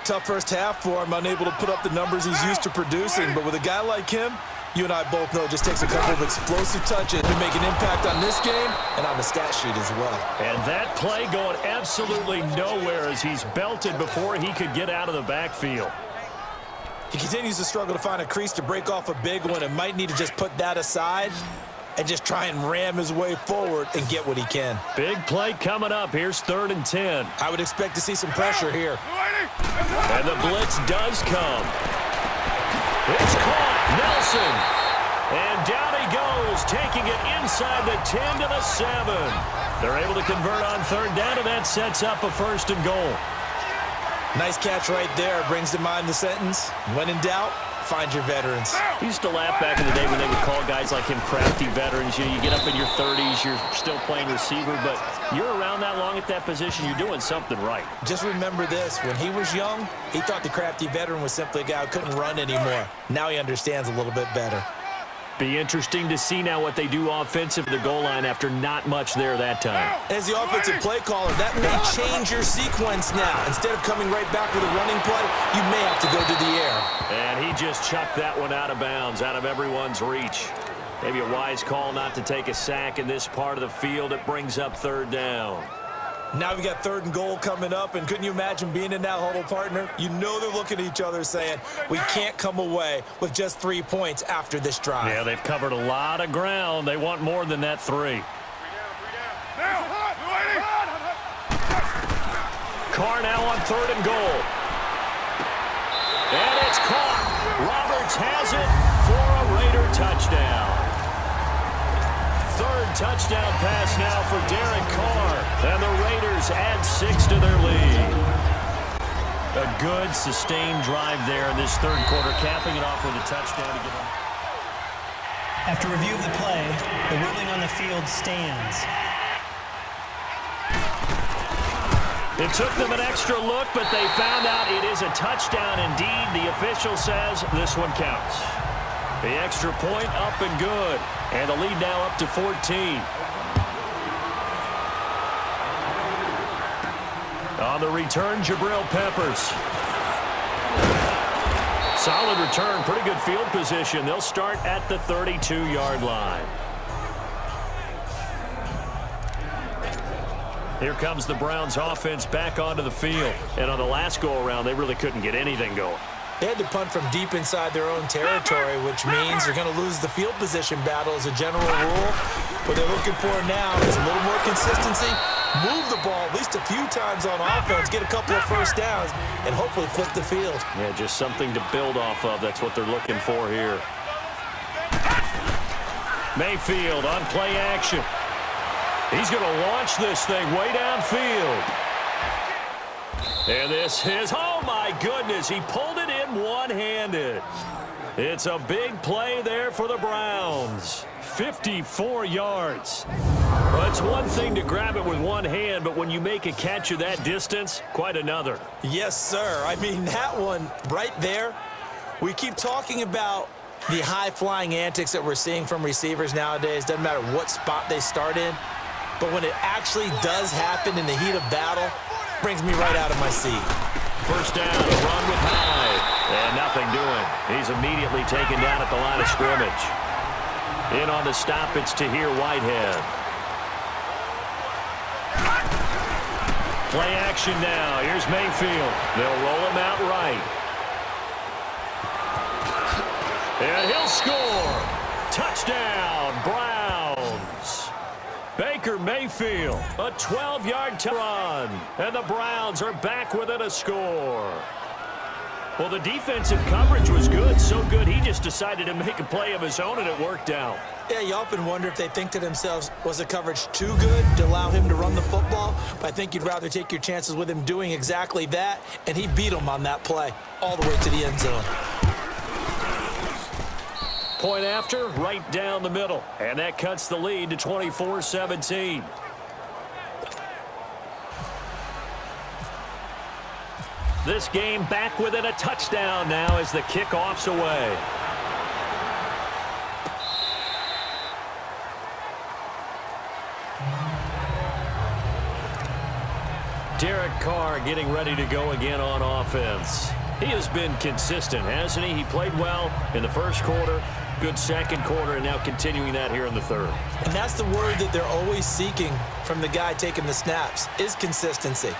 Tough first half for him, unable to put up the numbers he's used to producing, but with a guy like him, you and I both know it just takes a couple of explosive touches to make an impact on this game and on the stat sheet as well. And that play going absolutely nowhere as he's belted before he could get out of the backfield. He continues to struggle to find a crease to break off a big one and might need to just put that aside and just try and ram his way forward and get what he can. Big play coming up. Here's 3rd and 10. I would expect to see some pressure here. And the blitz does come. It's caught. Nelson. And down he goes, taking it inside the 10 to the 7. They're able to convert on 3rd down, and that sets up a 1st and goal. Nice catch right there. Brings to mind the sentence, when in doubt, find your veterans. We used to laugh back in the day when they would call guys like him crafty veterans. You know, you get up in your 30s, you're still playing receiver, but you're around that long at that position, you're doing something right. Just remember this, when he was young, he thought the crafty veteran was simply a guy who couldn't run anymore. Now he understands a little bit better. Be interesting to see now what they do offensive at the goal line after not much there that time. As the offensive play caller, that may change your sequence now. Instead of coming right back with a running play, you may have to go to the air. And he just chucked that one out of bounds, out of everyone's reach. Maybe a wise call not to take a sack in this part of the field. It brings up 3rd down. Now we got 3rd and goal coming up, and couldn't you imagine being in that huddle, partner? You know they're looking at each other saying, we can't come away with just 3 points after this drive. Yeah, they've covered a lot of ground. They want more than that 3. Carr now on 3rd and goal. And it's caught. Roberts has it for a Raider touchdown. 3rd touchdown pass now for Derek Carr. And the Raiders add 6 to their lead. A good, sustained drive there in this 3rd quarter, capping it off with a touchdown to give them. After review of the play, the ruling on the field stands. It took them an extra look, but they found out it is a touchdown indeed. The official says this one counts. The extra point up and good. And the lead now up to 14. On the return, Jabril Peppers. Solid return, pretty good field position. They'll start at the 32-yard line. Here comes the Browns offense back onto the field. And on the last go-around, they really couldn't get anything going. They had to punt from deep inside their own territory, which means they're going to lose the field position battle as a general rule. What they're looking for now is a little more consistency, move the ball at least a few times on offense, get a couple of 1st downs, and hopefully flip the field. Yeah, just something to build off of. That's what they're looking for here. Mayfield on play action. He's going to launch this thing way downfield. And this is home. Oh, my goodness. He pulled it in one-handed. It's a big play there for the Browns. 54 yards. Well, it's one thing to grab it with one hand, but when you make a catch of that distance, quite another. Yes, sir. I mean, that one right there, we keep talking about the high-flying antics that we're seeing from receivers nowadays. Doesn't matter what spot they start in. But when it actually does happen in the heat of battle, it brings me right out of my seat. First down, a run with Hyde. And nothing doing. He's immediately taken down at the line of scrimmage. In on the stop, it's Tahir Whitehead. Play action now. Here's Mayfield. They'll roll him out right. And he'll score. Touchdown, Browns. Baker Mayfield, a 12-yard run. And the Browns are back within a score. Well, the defensive coverage was good. So good, he just decided to make a play of his own, and it worked out. Yeah, you often wonder if they think to themselves, was the coverage too good to allow him to run the football? But I think you'd rather take your chances with him doing exactly that, and he beat him on that play all the way to the end zone. Point after, right down the middle. And that cuts the lead to 24-17. This game back within a touchdown now as the kickoff's away. Derek Carr getting ready to go again on offense. He has been consistent, hasn't he? He played well in the first quarter, good second quarter, and now continuing that here in the third. And that's the word that they're always seeking from the guy taking the snaps, is consistency.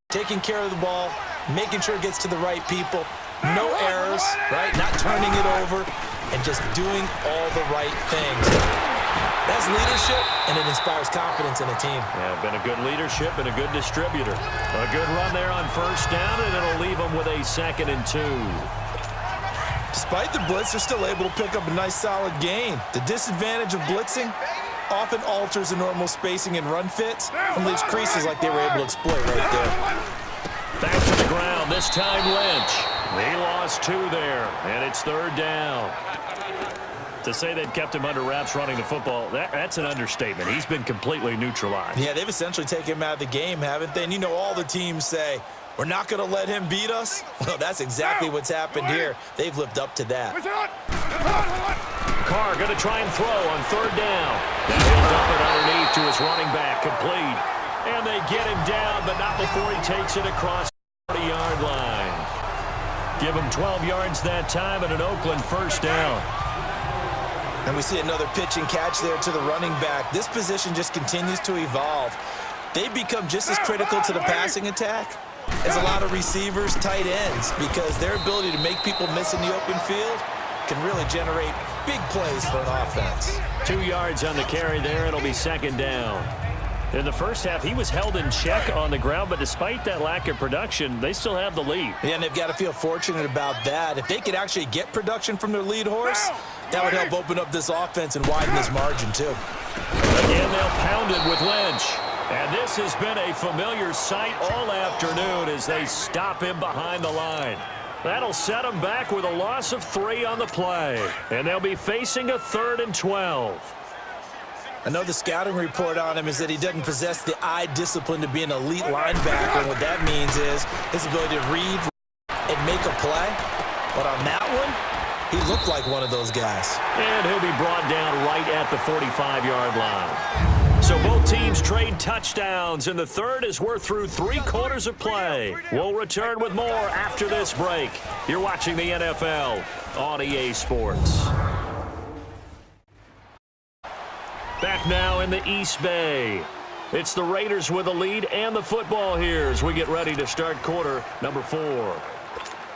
Taking care of the ball, making sure it gets to the right people, no errors, right? Not turning it over, and just doing all the right things. That's leadership, and it inspires confidence in a team. Yeah, been a good leadership and a good distributor. A good run there on first down, and it'll leave them with a 2nd and 2. Despite the blitz, they're still able to pick up a nice, solid gain. The disadvantage of blitzing often alters the normal spacing and run fits and leaves creases like they were able to exploit right there. Back to the ground, this time Lynch. He lost 2 there, and it's 3rd down. To say they've kept him under wraps running the football, that's an understatement. He's been completely neutralized. Yeah, they've essentially taken him out of the game, haven't they? And you know all the teams say, we're not going to let him beat us. Well, that's exactly what's happened here. They've lived up to that. Carr going to try and throw on 3rd down. And he'll dump it underneath to his running back, complete. And they get him down, but not before he takes it across the 40-yard line. Give him 12 yards that time and an Oakland first down. And we see another pitch and catch there to the running back. This position just continues to evolve. They become just as critical to the passing attack as a lot of receivers, tight ends, because their ability to make people miss in the open field can really generate big plays for an offense. 2 yards on the carry there. It'll be 2nd down. In the first half, he was held in check on the ground, but despite that lack of production, they still have the lead. Yeah, and they've got to feel fortunate about that. If they could actually get production from their lead horse, that would help open up this offense and widen this margin, too. Again, they'll pound it with Lynch. And this has been a familiar sight all afternoon as they stop him behind the line. That'll set them back with a loss of 3 on the play. And they'll be facing a 3rd and 12. I know the scouting report on him is that he doesn't possess the eye discipline to be an elite linebacker. And what that means is his ability to read and make a play. But on that one, he looked like one of those guys. And he'll be brought down right at the 45-yard line. So both teams trade touchdowns in the third as we're through 3 quarters of play. We'll return with more after this break. You're watching the NFL on EA Sports. Back now in the East Bay. It's the Raiders with the lead and the football here as we get ready to start quarter number 4.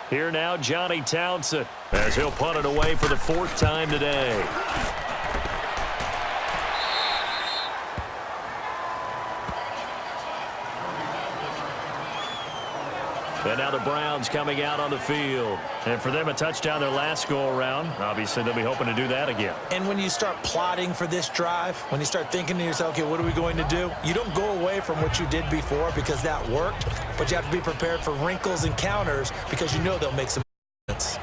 Here now, Johnny Townsend, as he'll punt it away for the 4th time today. And now the Browns coming out on the field. And for them, a touchdown their last go-around. Obviously, they'll be hoping to do that again. And when you start plotting for this drive, when you start thinking to yourself, okay, what are we going to do? You don't go away from what you did before because that worked, but you have to be prepared for wrinkles and counters because you know they'll make some sense.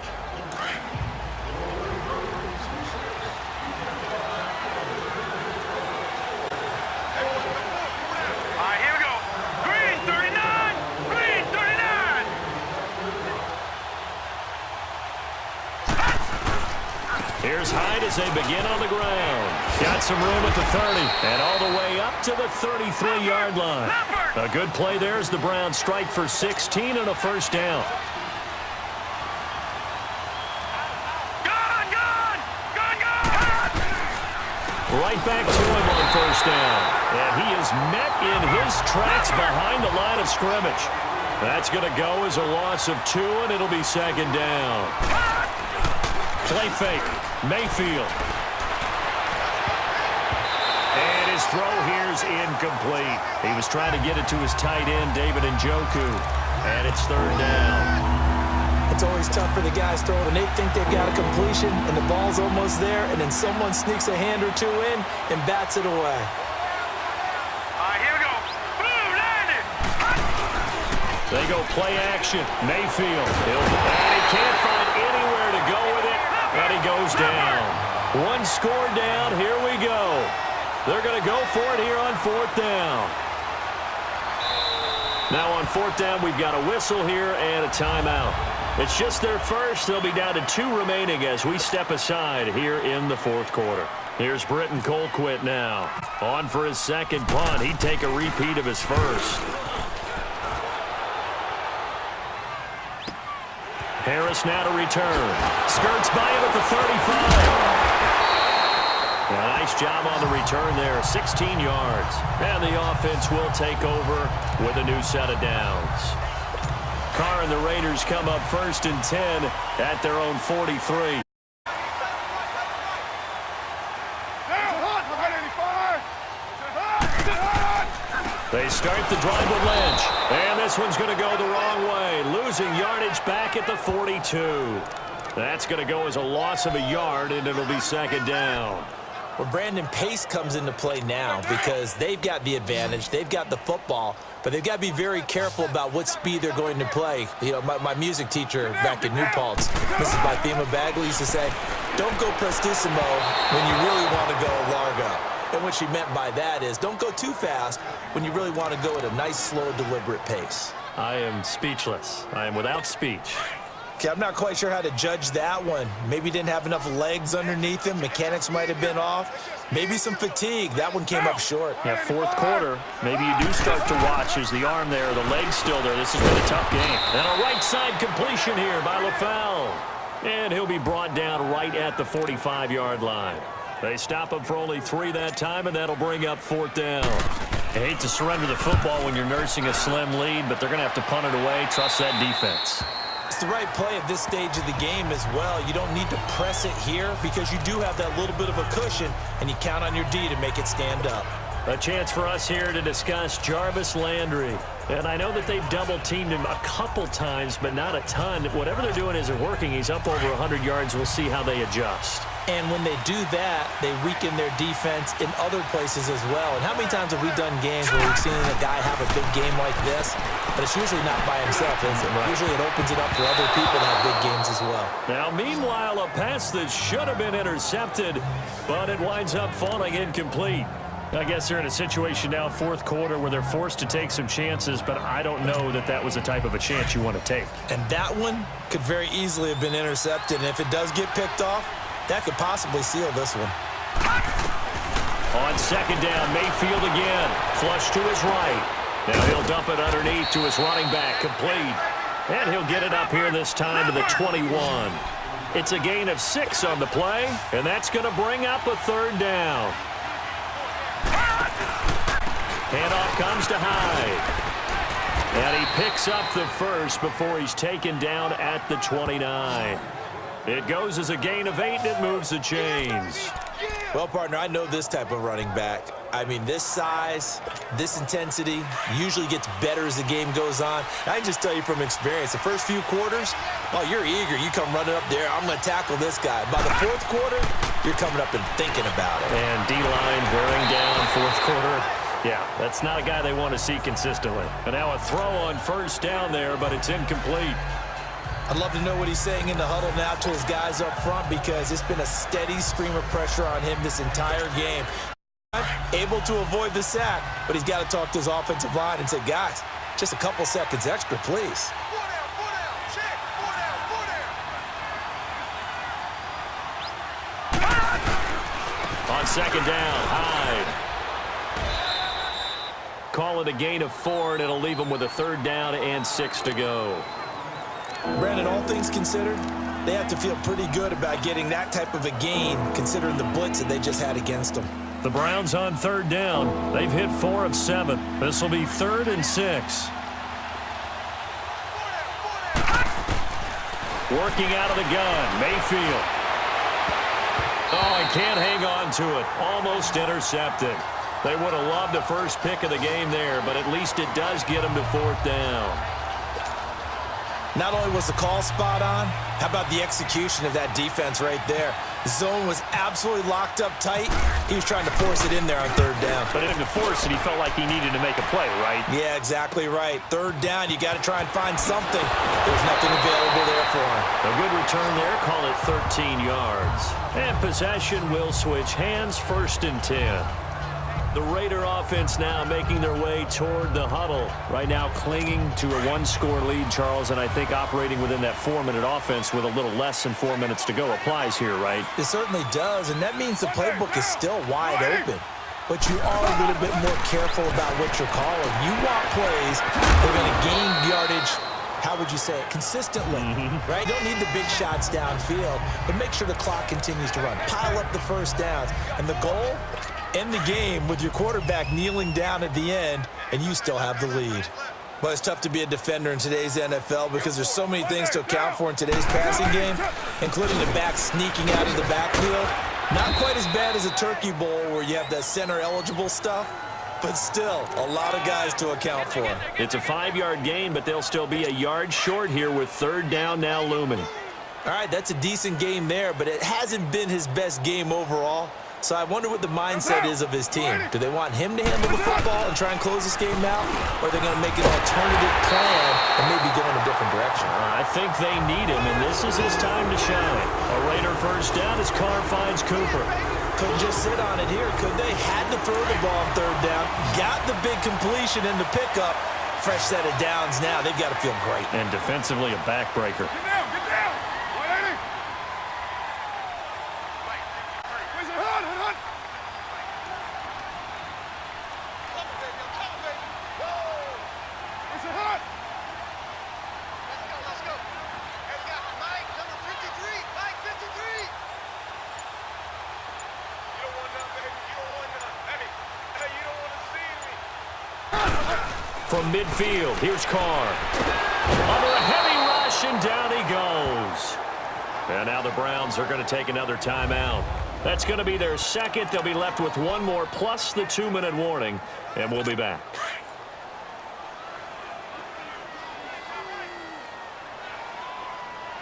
Here's Hyde as they begin on the ground. Got some room at the 30 and all the way up to the 33-yard line. A good play there as the Browns strike for 16 and a first down. Right back to him on first down. And he is met in his tracks behind the line of scrimmage. That's going to go as a loss of 2, and it'll be second down. Play fake. Mayfield. And his throw here's incomplete. He was trying to get it to his tight end, David Njoku. And it's third down. It's always tough for the guys throwing, and they think they've got a completion, and the ball's almost there, and then someone sneaks a hand or two in and bats it away. Here we go. Boom, landed. They go play action. Mayfield. And he can't find anywhere to go with it. And he goes down. One score down. Here we go. They're going to go for it here on fourth down. Now on fourth down, we've got a whistle here and a timeout. It's just their first. They'll be down to 2 remaining as we step aside here in the fourth quarter. Here's Britton Colquitt now. On for his second punt. He'd take a repeat of his first. Harris now to return. Skirts by him at the 35. A nice job on the return there. 16 yards. And the offense will take over with a new set of downs. Carr and the Raiders come up first and 10 at their own 43. They start the drive with Lynch. And this one's going to go the wrong way. Losing yardage back at the 42. That's going to go as a loss of a yard, and it'll be second down. Well, Brandon, pace comes into play now because they've got the advantage. They've got the football, but they've got to be very careful about what speed they're going to play. You know, my music teacher back in New Paltz, Mrs. Bathema Bagley, used to say, don't go prestissimo when you really want to go largo. And what she meant by that is don't go too fast when you really want to go at a nice, slow, deliberate pace. I am speechless. I am without speech. Okay, I'm not quite sure how to judge that one. Maybe didn't have enough legs underneath him. Mechanics might have been off. Maybe some fatigue. That one came up short. Yeah, fourth quarter. Maybe you do start to watch as the arm there, the leg's still there. This has been a tough game. And a right side completion here by LaFell. And he'll be brought down right at the 45-yard line. They stop him for only 3 that time, and that'll bring up fourth down. I hate to surrender the football when you're nursing a slim lead, but they're going to have to punt it away. Trust that defense. It's the right play at this stage of the game as well. You don't need to press it here because you do have that little bit of a cushion, and you count on your D to make it stand up. A chance for us here to discuss Jarvis Landry. And I know that they've double-teamed him a couple times, but not a ton. Whatever they're doing isn't working. He's up over 100 yards. We'll see how they adjust. And when they do that, they weaken their defense in other places as well. And how many times have we done games where we've seen a guy have a big game like this? But it's usually not by himself, is it? Right. Usually it opens it up for other people to have big games as well. Now, meanwhile, a pass that should have been intercepted, but it winds up falling incomplete. I guess they're in a situation now, fourth quarter, where they're forced to take some chances, but I don't know that that was the type of a chance you want to take. And that one could very easily have been intercepted. And if it does get picked off, that could possibly seal this one. On second down, Mayfield again. Flush to his right. Now he'll dump it underneath to his running back, complete. And he'll get it up here this time to the 21. It's a gain of 6 on the play, and that's going to bring up a third down. Handoff comes to Hyde. And he picks up the first before he's taken down at the 29. It goes as a gain of 8, and it moves the chains. Well, partner, I know this type of running back. I mean, this size, this intensity usually gets better as the game goes on. And I can just tell you from experience, the first few quarters, oh, you're eager. You come running up there, I'm going to tackle this guy. By the fourth quarter, you're coming up and thinking about it. And D-line wearing down fourth quarter. Yeah, that's not a guy they want to see consistently. And now a throw on first down there, but it's incomplete. I'd love to know what he's saying in the huddle now to his guys up front, because it's been a steady stream of pressure on him this entire game. Able to avoid the sack, but he's got to talk to his offensive line and say, guys, just a couple seconds extra, please. On second down, Hyde. Call it a gain of 4, and it'll leave them with a third down and 6 to go. Brandon, all things considered, they have to feel pretty good about getting that type of a gain, considering the blitz that they just had against them. The Browns on third down. They've hit 4 of 7. This will be 3rd and 6. Working out of the gun, Mayfield. Oh, he can't hang on to it. Almost intercepted. They would have loved the first pick of the game there, but at least it does get them to 4th down. Not only was the call spot on, how about the execution of that defense right there? The zone was absolutely locked up tight. He was trying to force it in there on third down. But in the force it, he felt like he needed to make a play, right? Yeah, exactly right. Third down, you got to try and find something. There's nothing available there for him. A good return there, call it 13 yards. And possession will switch hands, 1st and 10. The Raider offense now making their way toward the huddle. Right now clinging to a 1-score lead, Charles, and I think operating within that 4-minute offense with a little less than 4 minutes to go applies here, right? It certainly does, and that means the playbook is still wide open. But you are a little bit more careful about what you're calling. You want plays that are going to gain yardage, how would you say it, consistently, right? You don't need the big shots downfield, but make sure the clock continues to run. Pile up the first downs, and the goal, end the game with your quarterback kneeling down at the end, and you still have the lead. Well, it's tough to be a defender in today's NFL because there's so many things to account for in today's passing game, including the back sneaking out of the backfield. Not quite as bad as a turkey bowl where you have that center-eligible stuff, but still a lot of guys to account for. It's a 5-yard gain, but they'll still be a yard short here with third down now looming. All right, that's a decent game there, but it hasn't been his best game overall. So I wonder what the mindset is of his team. Do they want him to handle the football and try and close this game out? Or are they going to make an alternative plan and maybe go in a different direction? I think they need him, and this is his time to shine. A Raider first down as Carr finds Cooper. Couldn't just sit on it here, could they? Had to throw the ball on third down. Got the big completion in the pickup. Fresh set of downs now. They've got to feel great. And defensively a backbreaker. Get down, get down. From midfield, here's Carr. Under a heavy rush, and down he goes. And now the Browns are going to take another timeout. That's going to be their second. They'll be left with one more, plus the 2-minute warning, and we'll be back.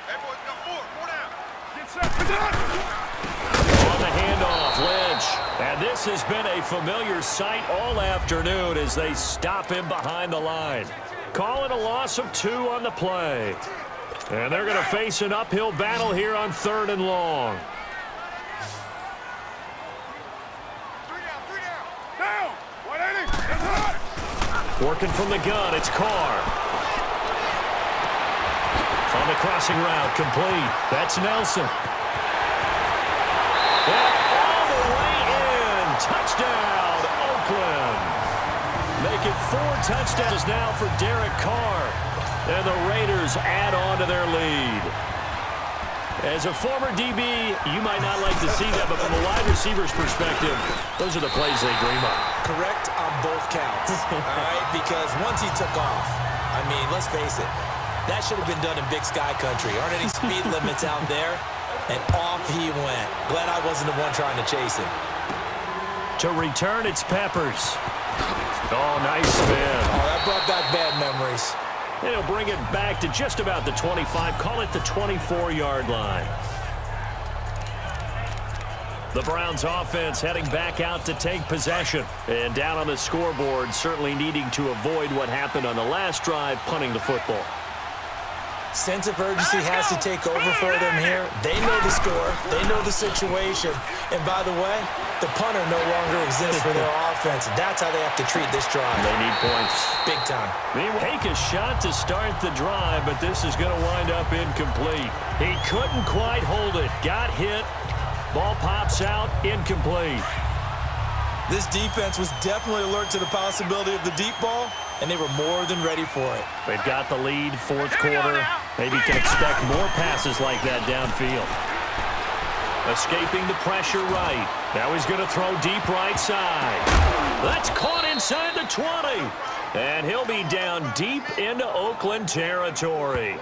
Hey, boys, got 4 down. Get set. On the handoff, Lynch. And this has been a familiar sight all afternoon as they stop him behind the line. Call it a loss of 2 on the play. And they're going to face an uphill battle here on 3rd and long. 3 down. Down. 180. It's hot. Working from the gun, it's Carr. On the crossing route, complete. That's Nelson. All the way in. Touchdown, Oakland. Make it 4 touchdowns now for Derek Carr. And the Raiders add on to their lead. As a former DB, you might not like to see that, but from a wide receiver's perspective, those are the plays they dream of. Correct on both counts, all right? Because once he took off, I mean, let's face it, that should have been done in Big Sky Country. Aren't any speed limits out there? And off he went. Glad I wasn't the one trying to chase him. To return, it's Peppers. Oh, nice spin. Oh, that brought back bad memories. And he'll bring it back to just about the 25. Call it the 24-yard line. The Browns offense heading back out to take possession. And down on the scoreboard, certainly needing to avoid what happened on the last drive, punting the football. Sense of urgency has to take over for them here. They know the score. They know the situation. And by the way, the punter no longer exists for their offense. That's how they have to treat this drive. They need points. Big time. Take a shot to start the drive, but this is going to wind up incomplete. He couldn't quite hold it. Got hit. Ball pops out. Incomplete. This defense was definitely alert to the possibility of the deep ball, and they were more than ready for it. They've got the lead, fourth quarter. Maybe can expect more passes like that downfield. Escaping the pressure right. Now he's going to throw deep right side. That's caught inside the 20. And he'll be down deep into Oakland territory.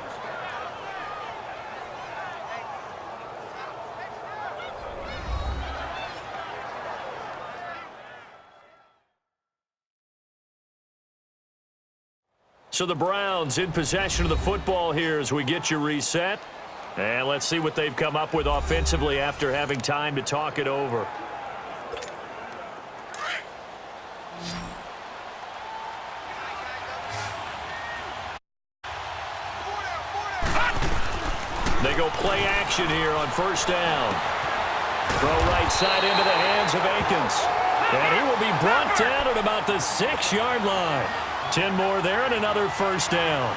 So the Browns in possession of the football here as we get you reset. And let's see what they've come up with offensively after having time to talk it over. They go play action here on first down. Throw right side into the hands of Akins. And he will be brought down at about the 6-yard line. 10 more there and another first down.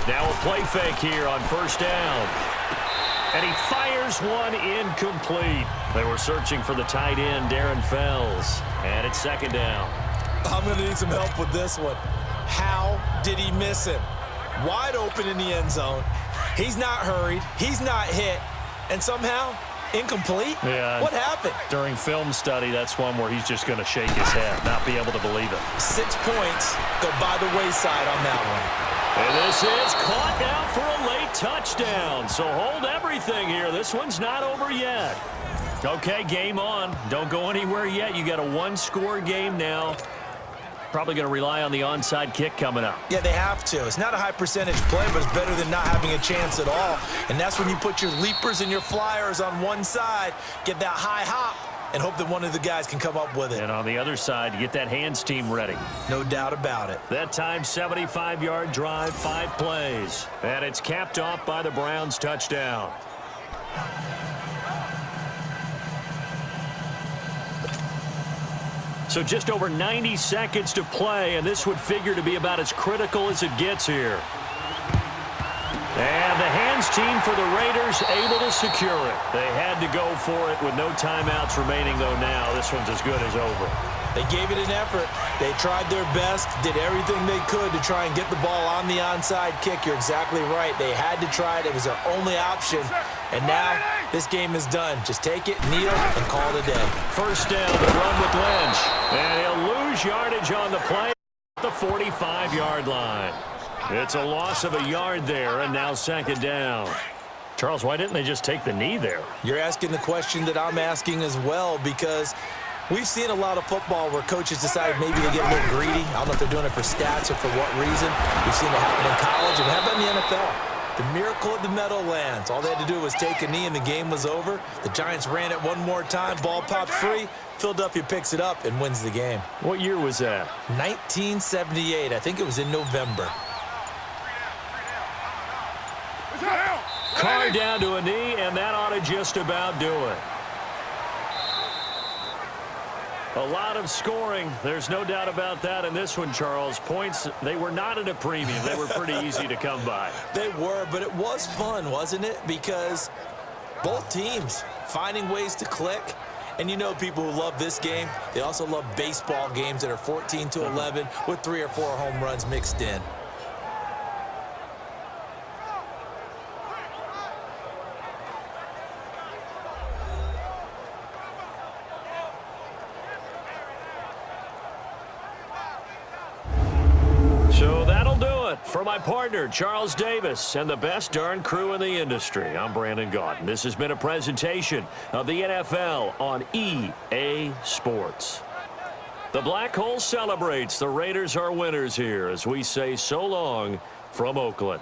Now a play fake here on first down. And he fires one incomplete. They were searching for the tight end, Darren Fells. And it's second down. I'm going to need some help with this one. How did he miss him? Wide open in the end zone. He's not hurried. He's not hit. And somehow, incomplete? Yeah. What happened? During film study, that's one where he's just going to shake his head, not be able to believe it. 6 points go by the wayside on that one. And this is caught now for a late touchdown. So hold everything here. This one's not over yet. Okay, game on. Don't go anywhere yet. You got a one-score game now. Probably going to rely on the onside kick coming up. Yeah, they have to. It's not a high percentage play, but it's better than not having a chance at all. And that's when you put your leapers and your flyers on one side, get that high hop, and hope that one of the guys can come up with it. And on the other side, you get that hands team ready. No doubt about it. That time, 75-yard drive, 5 plays. And it's capped off by the Browns touchdown. So just over 90 seconds to play, and this would figure to be about as critical as it gets here. And the hands team for the Raiders able to secure it. They had to go for it with no timeouts remaining, though now this one's as good as over. They gave it an effort. They tried their best, did everything they could to try and get the ball on the onside kick. You're exactly right. They had to try it. It was their only option. And now this game is done. Just take it, kneel, and call it a day. First down to run with Lynch. And he'll lose yardage on the play at the 45-yard line. It's a loss of a yard there, and now second down. Charles, why didn't they just take the knee there? You're asking the question that I'm asking as well, because we've seen a lot of football where coaches decide maybe they get a little greedy. I don't know if they're doing it for stats or for what reason. We've seen it happen in college, and how about in the NFL? The miracle of the Meadowlands. All they had to do was take a knee, and the game was over. The Giants ran it one more time. Ball popped free. Philadelphia picks it up and wins the game. What year was that? 1978. I think it was in November. Carr down to a knee, and that ought to just about do it. A lot of scoring. There's no doubt about that in this one, Charles. Points, they were not at a premium. They were pretty easy to come by. They were, but it was fun, wasn't it? Because both teams finding ways to click. And you know people who love this game, they also love baseball games that are 14-11 with 3 or 4 home runs mixed in. For my partner, Charles Davis, and the best darn crew in the industry, I'm Brandon Gaudin. This has been a presentation of the NFL on EA Sports. The Black Hole celebrates. The Raiders are winners here as we say so long from Oakland.